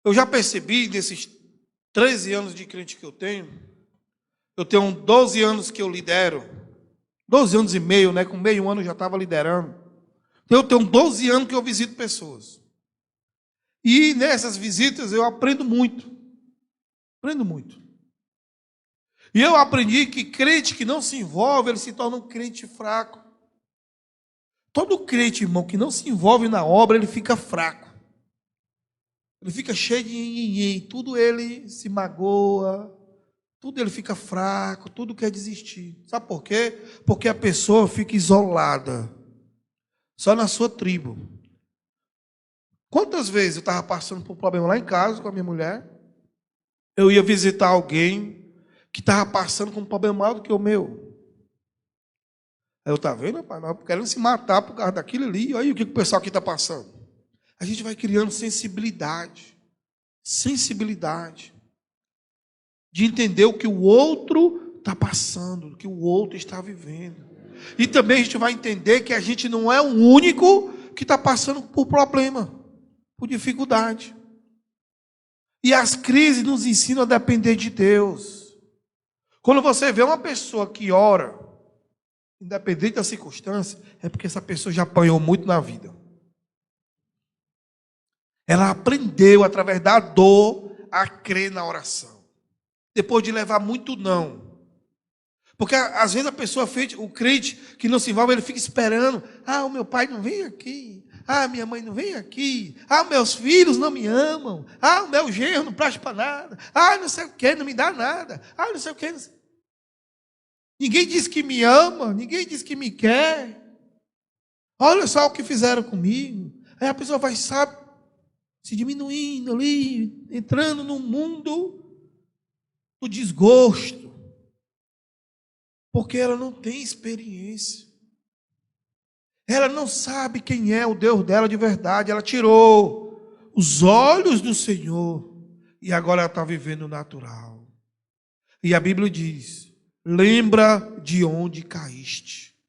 Eu já percebi nesses 13 anos de crente que eu tenho 12 anos que eu lidero. 12 anos e meio, né? Com meio ano eu já estava liderando. Eu tenho 12 anos que eu visito pessoas. E nessas visitas eu aprendo muito. Aprendo muito. E eu aprendi que crente que não se envolve, ele se torna um crente fraco. Todo crente, irmão, que não se envolve na obra, ele fica fraco. Ele fica cheio de tudo ele se magoa, tudo ele fica fraco, tudo quer desistir. Sabe por quê? Porque a pessoa fica isolada. Só na sua tribo. Quantas vezes eu estava passando por um problema lá em casa com a minha mulher, eu ia visitar alguém que estava passando com um problema maior do que o meu. Aí eu, tá vendo, rapaz? Nós querendo se matar por causa daquilo ali. Olha o que o pessoal aqui está passando. A gente vai criando sensibilidade. Sensibilidade. De entender o que o outro está passando, o que o outro está vivendo. E também a gente vai entender que a gente não é o único que está passando por problema, por dificuldade. E as crises nos ensinam a depender de Deus. Quando você vê uma pessoa que ora, independente da circunstância, é porque essa pessoa já apanhou muito na vida. Ela aprendeu, através da dor, a crer na oração. Depois de levar muito não. Porque às vezes a pessoa, o crente que não se envolve, ele fica esperando. Ah, o meu pai não vem aqui. Ah, minha mãe não vem aqui. Ah, meus filhos não me amam. Ah, o meu genro não presta para nada. Ah, não sei o que, não me dá nada. Ah, não sei o que. Ninguém diz que me ama, ninguém diz que me quer. Olha só o que fizeram comigo. Aí a pessoa vai, sabe, se diminuindo ali, entrando no mundo do desgosto. Porque ela não tem experiência. Ela não sabe quem é o Deus dela de verdade. Ela tirou os olhos do Senhor e agora ela está vivendo o natural. E a Bíblia diz: lembra de onde caíste.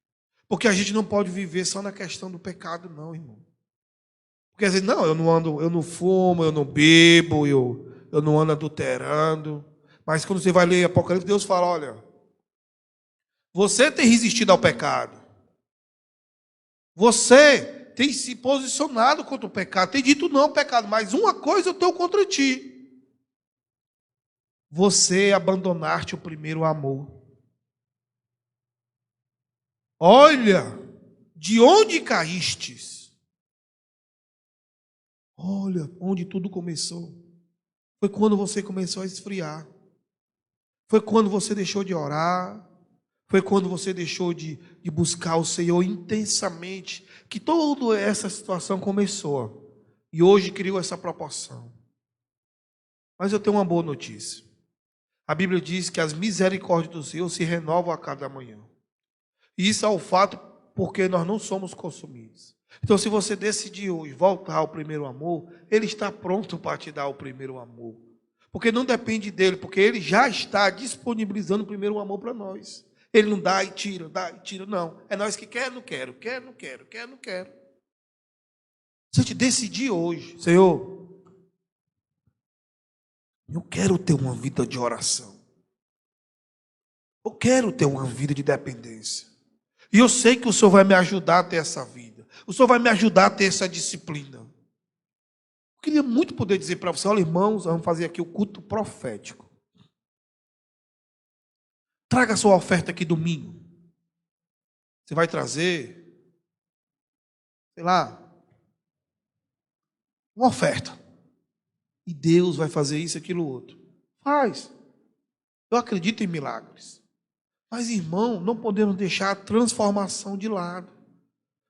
Porque a gente não pode viver só na questão do pecado, não, irmão. Porque às vezes, não, eu não fumo, eu não bebo, eu não ando adulterando. Mas quando você vai ler Apocalipse, Deus fala: olha, você tem resistido ao pecado. Você tem se posicionado contra o pecado, tem dito não ao pecado, mas uma coisa eu tenho contra ti. Você abandonaste o primeiro amor. Olha, de onde caístes? Olha, onde tudo começou. Foi quando você começou a esfriar. Foi quando você deixou de orar. Foi quando você deixou de buscar o Senhor intensamente, que toda essa situação começou. E hoje criou essa proporção. Mas eu tenho uma boa notícia. A Bíblia diz que as misericórdias do Senhor se renovam a cada manhã. E isso é o fato porque nós não somos consumidos. Então, se você decidir hoje voltar ao primeiro amor, Ele está pronto para te dar o primeiro amor. Porque não depende dele, porque Ele já está disponibilizando o primeiro amor para nós. Ele não dá e tira, não. É nós que quer, não quero, quer, não quero, quer, não quero. Se a gente decidir hoje, Senhor, eu quero ter uma vida de oração. Eu quero ter uma vida de dependência. E eu sei que o Senhor vai me ajudar a ter essa vida. O Senhor vai me ajudar a ter essa disciplina. Eu queria muito poder dizer para você: olha, irmãos, vamos fazer aqui o culto profético. Traga a sua oferta aqui domingo. Você vai trazer, sei lá, uma oferta. E Deus vai fazer isso, aquilo, outro. Faz. Eu acredito em milagres. Mas, irmão, não podemos deixar a transformação de lado.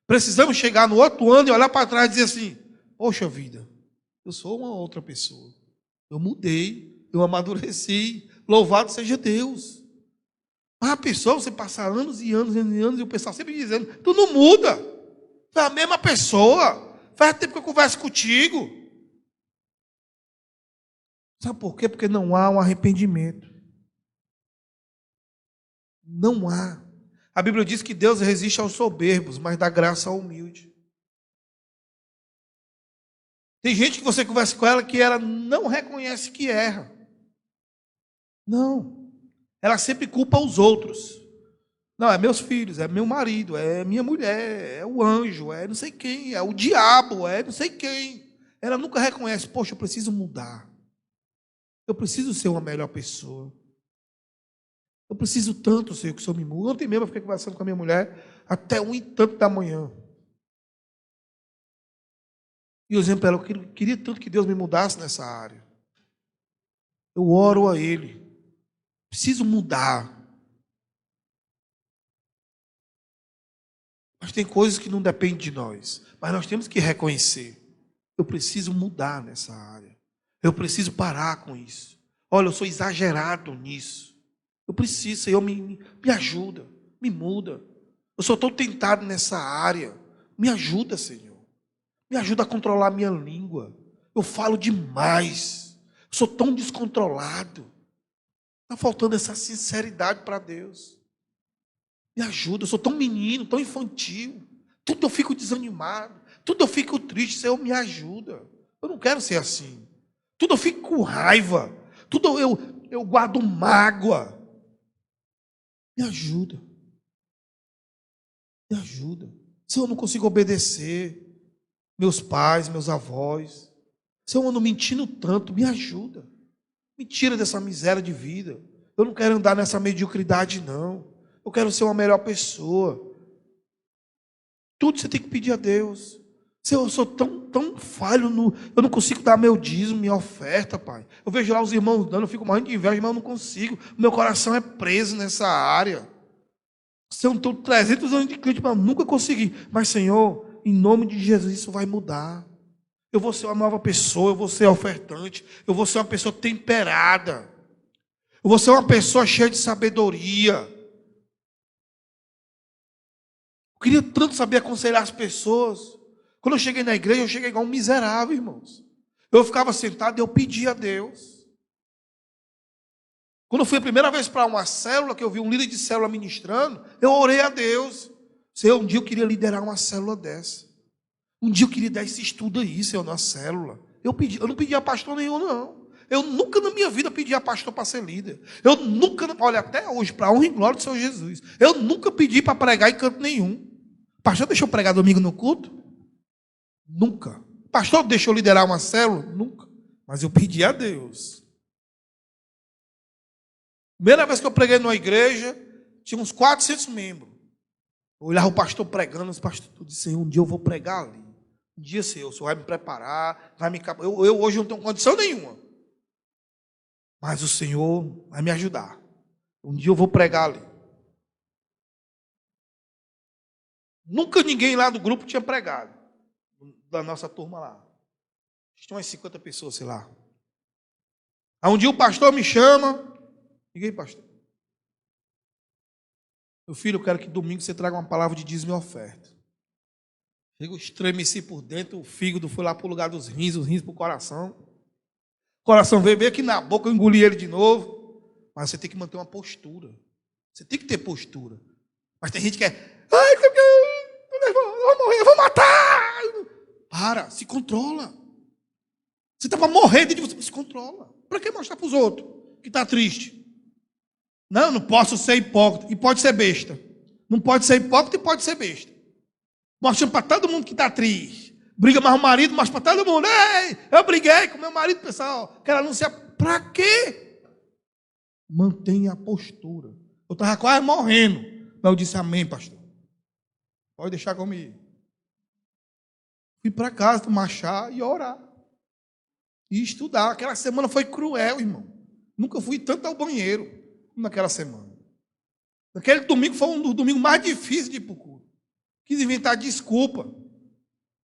Precisamos chegar no outro ano e olhar para trás e dizer assim: poxa vida, eu sou uma outra pessoa. Eu mudei, eu amadureci. Louvado seja Deus. Mas a pessoa, você passar anos e anos e anos, e o pessoal sempre dizendo: tu não muda. Tu é a mesma pessoa. Faz tempo que eu converso contigo. Sabe por quê? Porque não há um arrependimento. Não há. A Bíblia diz que Deus resiste aos soberbos, mas dá graça ao humilde. Tem gente que você conversa com ela que ela não reconhece que erra. Não. Ela sempre culpa os outros. Não, é meus filhos, é meu marido, é minha mulher, é o anjo, é não sei quem, é o diabo, é não sei quem. Ela nunca reconhece: poxa, eu preciso mudar. Eu preciso ser uma melhor pessoa. Eu preciso tanto, Senhor, que o Senhor me mude. Ontem mesmo eu fiquei conversando com a minha mulher até 1h tanto da manhã. E eu dizendo para ela: eu queria tanto que Deus me mudasse nessa área. Eu oro a Ele. Preciso mudar. Mas tem coisas que não dependem de nós. Mas nós temos que reconhecer. Eu preciso mudar nessa área. Eu preciso parar com isso. Olha, eu sou exagerado nisso. Eu preciso, Senhor, me ajuda, me muda. Eu sou tão tentado nessa área. Me ajuda, Senhor. Me ajuda a controlar a minha língua. Eu falo demais. Eu sou tão descontrolado. Está faltando essa sinceridade para Deus. Me ajuda, eu sou tão menino, tão infantil. Tudo eu fico desanimado. Tudo eu fico triste. Senhor, me ajuda. Eu não quero ser assim. Tudo eu fico com raiva. Tudo eu guardo mágoa. Me ajuda. Me ajuda. Senhor, eu não consigo obedecer meus pais, meus avós. Senhor, eu ando mentindo tanto. Me ajuda. Me tira dessa miséria de vida. Eu não quero andar nessa mediocridade, não. Eu quero ser uma melhor pessoa. Tudo você tem que pedir a Deus. Senhor, eu sou tão falho, eu não consigo dar meu dízimo, minha oferta, Pai. Eu vejo lá os irmãos dando, eu fico morrendo de inveja, mas eu não consigo. Meu coração é preso nessa área. São 300 anos de crente, mas eu nunca consegui. Mas, Senhor, em nome de Jesus, isso vai mudar. Eu vou ser uma nova pessoa, eu vou ser ofertante, eu vou ser uma pessoa temperada. Eu vou ser uma pessoa cheia de sabedoria. Eu queria tanto saber aconselhar as pessoas. Quando eu cheguei na igreja, eu cheguei igual um miserável, irmãos. Eu ficava sentado e eu pedia a Deus. Quando eu fui a primeira vez para uma célula, que eu vi um líder de célula ministrando, eu orei a Deus. Senhor, um dia eu queria liderar uma célula dessa. Um dia eu queria dar esse estudo aí, Senhor, na célula. Eu não pedi a pastor nenhum, não. Eu nunca na minha vida pedi a pastor para ser líder. Eu nunca, olha, até hoje, para a honra e glória do Senhor Jesus, eu nunca pedi para pregar em canto nenhum. Pastor, deixa eu pregar domingo no culto? Nunca. Pastor, deixa eu liderar uma célula? Nunca. Mas eu pedi a Deus. Primeira vez que eu preguei numa igreja, tinha uns 400 membros. Eu olhava o pastor pregando, os pastores disseram, um dia eu vou pregar ali. Um dia, Senhor, o Senhor vai me preparar, vai me... Eu hoje não tenho condição nenhuma. Mas o Senhor vai me ajudar. Um dia eu vou pregar ali. Nunca ninguém lá do grupo tinha pregado. Da nossa turma lá. Tinha umas 50 pessoas, sei lá. Aí um dia o pastor me chama. Liguei, pastor. Meu filho, eu quero que domingo você traga uma palavra de dízimo e oferta. Eu estremeci por dentro, o fígado foi lá para o lugar dos rins, os rins para o coração. O coração veio bem aqui na boca, eu engoli ele de novo. Mas você tem que manter uma postura. Você tem que ter postura. Mas tem gente que é, ai, eu vou morrer, eu vou matar. Para, se controla. Você está para morrer dentro de você, se controla. Para que mostrar para os outros que está triste? Não posso ser hipócrita. E pode ser besta. Não pode ser hipócrita e pode ser besta. Mostrando para todo mundo que está triste. Briga mais o marido, mostra para todo mundo. Ei, eu briguei com meu marido, pessoal. Quero anunciar. Para quê? Mantenha a postura. Eu estava quase morrendo. Mas eu disse amém, pastor. Pode deixar comigo. Fui para casa tomar chá e orar. E estudar. Aquela semana foi cruel, irmão. Nunca fui tanto ao banheiro naquela semana. Aquele domingo foi um dos domingos mais difíceis de ir para o culto. Quis inventar desculpa.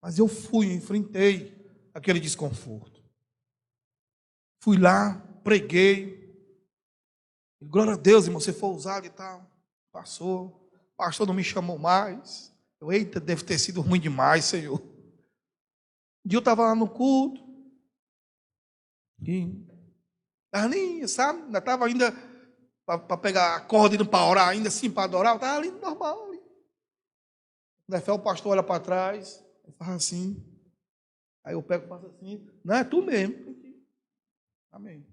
Mas eu fui, enfrentei aquele desconforto. Fui lá, preguei. Glória a Deus, irmão, você foi ousado e tal. Passou. O pastor não me chamou mais. Eita, deve ter sido ruim demais, Senhor. Um dia eu estava lá no culto. E nem, sabe? Ainda estava ainda para pegar a corda indo para orar, ainda assim para adorar. Eu estava ali normal. Ali. O pastor olha para trás. Eu faço assim. Aí eu pego e faço assim. Não, é tu mesmo. Amém.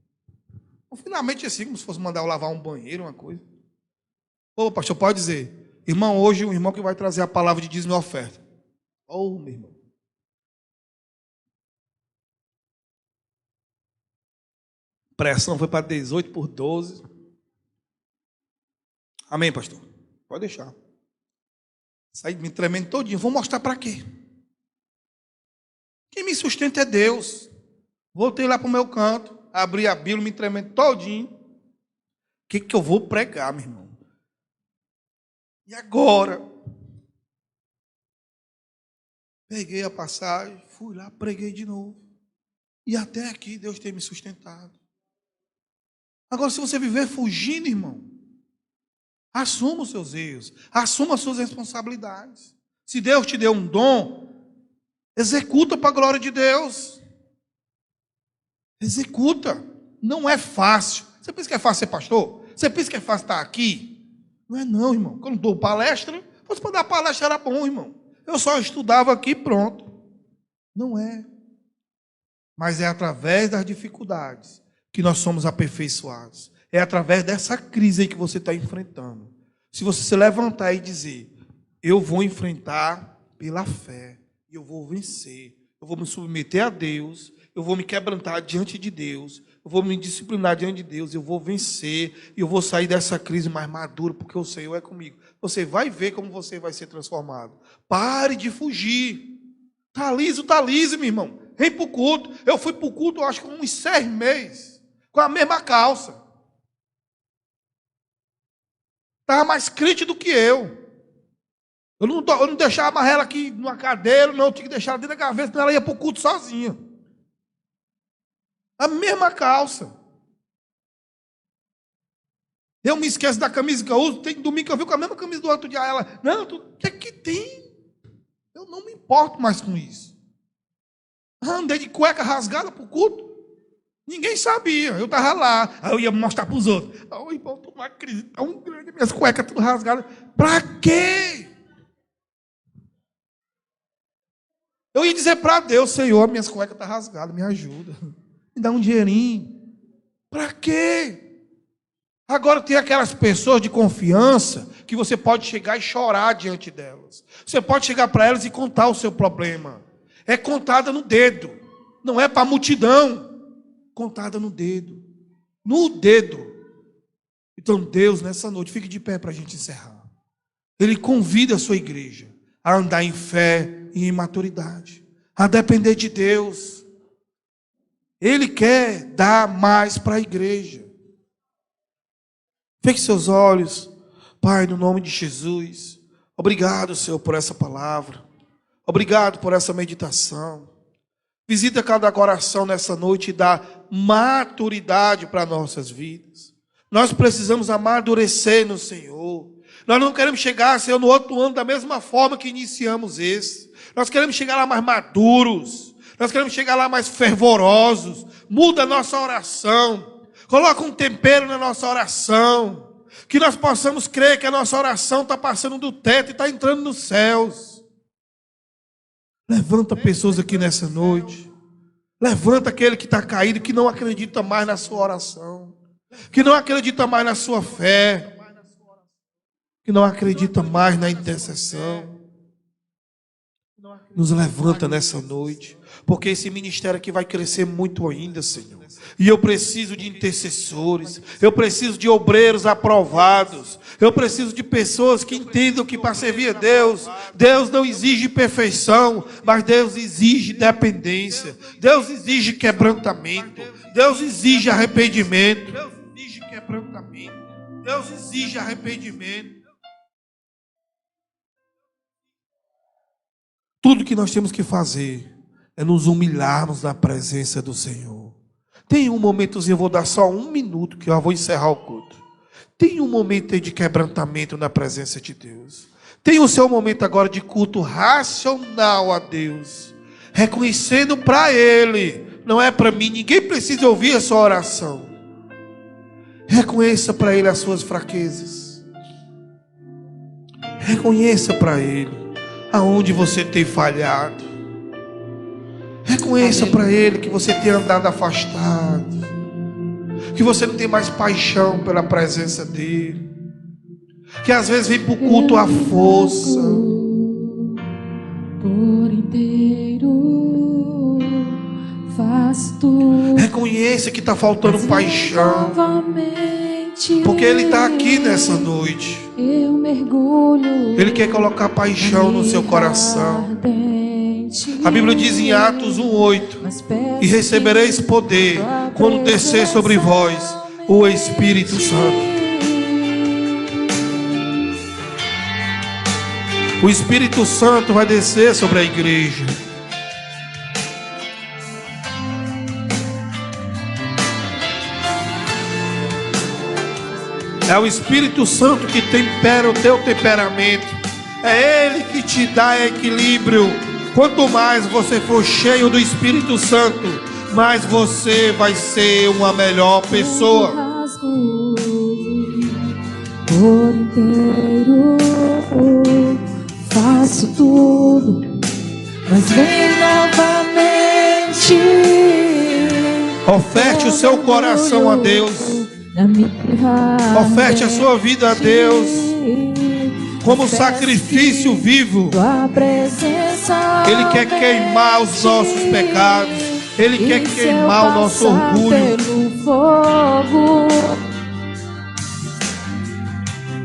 Então, finalmente assim, como se fosse mandar eu lavar um banheiro, uma coisa. Ô, pastor, pode dizer. Irmão, hoje o irmão que vai trazer a palavra de dízimo e oferta. Ô, meu irmão. Pressão foi para 18 por 12. Amém, pastor? Pode deixar. Saí me tremendo todinho. Vou mostrar para quê? Quem me sustenta é Deus. Voltei lá para o meu canto. Abri a Bíblia, me tremendo todinho. O que eu vou pregar, meu irmão? E agora? Peguei a passagem, fui lá, preguei de novo. E até aqui Deus tem me sustentado. Agora, se você viver fugindo, irmão, assuma os seus erros, assuma as suas responsabilidades. Se Deus te deu um dom, executa para a glória de Deus. Executa. Não é fácil. Você pensa que é fácil ser pastor? Você pensa que é fácil estar aqui? Não é não, irmão. Quando eu dou palestra, fosse para dar palestra era bom, irmão. Eu só estudava aqui e pronto. Não é. Mas é através das dificuldades que nós somos aperfeiçoados. É através dessa crise aí que você está enfrentando. Se você se levantar e dizer, eu vou enfrentar pela fé, eu vou vencer, eu vou me submeter a Deus, eu vou me quebrantar diante de Deus, eu vou me disciplinar diante de Deus, eu vou vencer, e eu vou sair dessa crise mais maduro, porque o Senhor é comigo. Você vai ver como você vai ser transformado. Pare de fugir. Tá liso, meu irmão. Vem para o culto. Eu fui para o culto, eu acho que uns 6 meses, com a mesma calça. Estava mais crente do que eu. Eu não deixava mais ela aqui numa cadeira, não, eu tinha que deixar ela dentro da gaveta, senão ela ia para o culto sozinha. A mesma calça. Eu me esqueço da camisa que eu uso, tem domingo que eu vi com a mesma camisa do outro dia. Ela, não, o que é que tem? Eu não me importo mais com isso. Andei de cueca rasgada para o culto. Ninguém sabia, eu estava lá. Aí eu ia mostrar para os outros. Oh, irmão, estou numa crise tão grande, minhas cuecas tudo rasgadas. Para quê? Eu ia dizer para Deus, Senhor, minhas cuecas estão rasgadas, me ajuda. Me dá um dinheirinho. Para quê? Agora tem aquelas pessoas de confiança que você pode chegar e chorar diante delas. Você pode chegar para elas e contar o seu problema. É contada no dedo. Não é para a multidão. Contada no dedo. No dedo. Então Deus, nessa noite, fique de pé para a gente encerrar. Ele convida a sua igreja a andar em fé e em maturidade. A depender de Deus. Ele quer dar mais para a igreja. Feche seus olhos. Pai, no nome de Jesus. Obrigado, Senhor, por essa palavra. Obrigado por essa meditação. Visita cada coração nessa noite e dá maturidade para nossas vidas. Nós precisamos amadurecer no Senhor. Nós não queremos chegar, Senhor, no outro ano da mesma forma que iniciamos esse. Nós queremos chegar lá mais maduros. Nós queremos chegar lá mais fervorosos. Muda a nossa oração. Coloca um tempero na nossa oração. Que nós possamos crer que a nossa oração está passando do teto e está entrando nos céus. Levanta pessoas aqui nessa noite. Levanta aquele que está caído, que não acredita mais na sua oração. Que não acredita mais na sua fé. Que não acredita mais na intercessão. Nos levanta nessa noite. Porque esse ministério aqui vai crescer muito ainda, Senhor. E eu preciso de intercessores. Eu preciso de obreiros aprovados. Eu preciso de pessoas que entendam que para servir a Deus, Deus não exige perfeição, mas Deus exige dependência. Deus exige quebrantamento. Deus exige arrependimento. Deus exige quebrantamento. Deus exige arrependimento. Tudo que nós temos que fazer é nos humilharmos na presença do Senhor. Tem um momentozinho, eu vou dar só 1 minuto, que eu vou encerrar o culto. Tem um momento aí de quebrantamento na presença de Deus. Tem o seu momento agora de culto racional a Deus. Reconhecendo para Ele, não é para mim, ninguém precisa ouvir a sua oração. Reconheça para Ele as suas fraquezas. Reconheça para Ele aonde você tem falhado. Reconheça para Ele que você tem andado afastado, que você não tem mais paixão pela presença dEle, que às vezes vem para o culto à força. Por inteiro faz tudo. Reconheça que está faltando paixão, porque Ele está aqui nessa noite. Eu mergulho. Ele quer colocar paixão no seu coração. A Bíblia diz em Atos 1:8: e recebereis poder quando descer sobre vós o Espírito Santo. O Espírito Santo vai descer sobre a igreja. É o Espírito Santo que tempera o teu temperamento. É Ele que te dá equilíbrio. Quanto mais você for cheio do Espírito Santo, mais você vai ser uma melhor pessoa. Por inteiro faço tudo, mas vem novamente. Oferte o seu coração a Deus. Oferte a sua vida a Deus como sacrifício vivo. Ele quer queimar os nossos pecados. Ele quer queimar o nosso orgulho.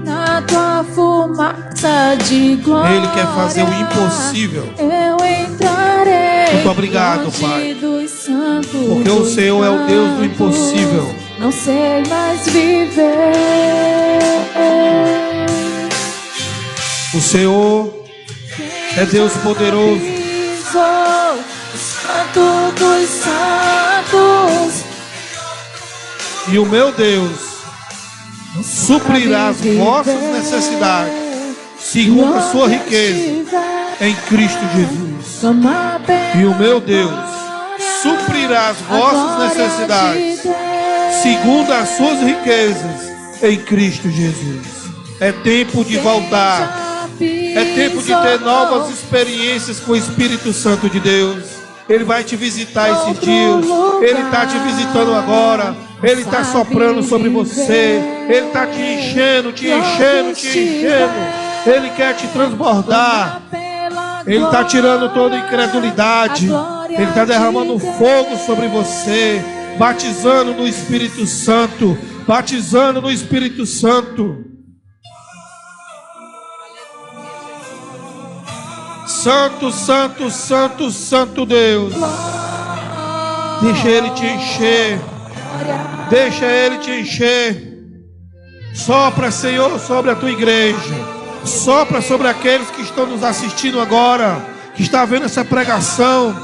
Na tua fumaça de glória, Ele quer fazer o impossível. Eu entrarei. Muito obrigado, Pai, porque o Senhor é o Deus do impossível. Não sei mais viver. O Senhor é Deus poderoso. Santo dos santos. E o meu Deus suprirá as vossas necessidades segundo a sua riqueza em Cristo Jesus. E o meu Deus suprirá as vossas necessidades segundo as suas riquezas em Cristo Jesus. É tempo de voltar. É tempo de ter novas experiências com o Espírito Santo de Deus. Ele vai te visitar esses dias. Ele está te visitando agora. Ele está soprando sobre você. Ele está te enchendo, te enchendo, te enchendo. Ele quer te transbordar. Ele está tirando toda a incredulidade. Ele está derramando fogo sobre você, batizando no Espírito Santo, batizando no Espírito Santo. Santo, santo, santo, santo Deus. Deixa Ele te encher. Deixa Ele te encher. Sopra, Senhor, sobre a tua igreja. Sopra sobre aqueles que estão nos assistindo agora, que está vendo essa pregação.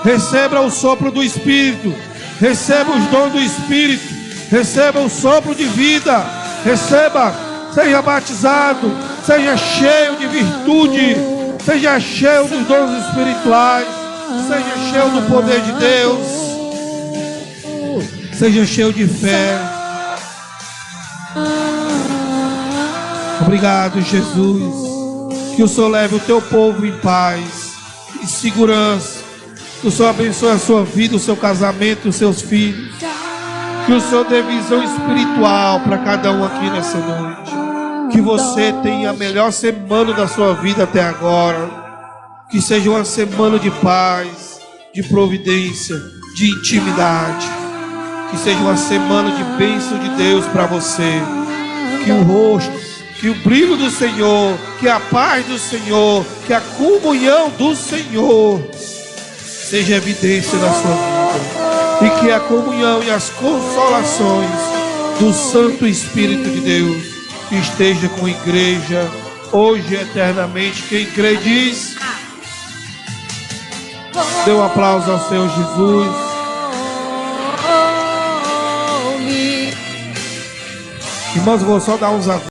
Receba o sopro do Espírito. Receba os dons do Espírito. Receba o sopro de vida. Receba, seja batizado, seja cheio de virtude, seja cheio dos dons espirituais, seja cheio do poder de Deus, seja cheio de fé. Obrigado, Jesus. Que o Senhor leve o teu povo em paz, em segurança. Que o Senhor abençoe a sua vida, o seu casamento, os seus filhos. Que o Senhor dê visão espiritual para cada um aqui nessa noite. Que você tenha a melhor semana da sua vida até agora. Que seja uma semana de paz, de providência, de intimidade. Que seja uma semana de bênção de Deus para você. Que o rosto, que o brilho do Senhor, que a paz do Senhor, que a comunhão do Senhor seja evidência na sua vida. E que a comunhão e as consolações do Santo Espírito de Deus esteja com a igreja hoje e eternamente. Quem crê diz: dê um aplauso ao Senhor Jesus. Irmãos, vou só dar uns avisos.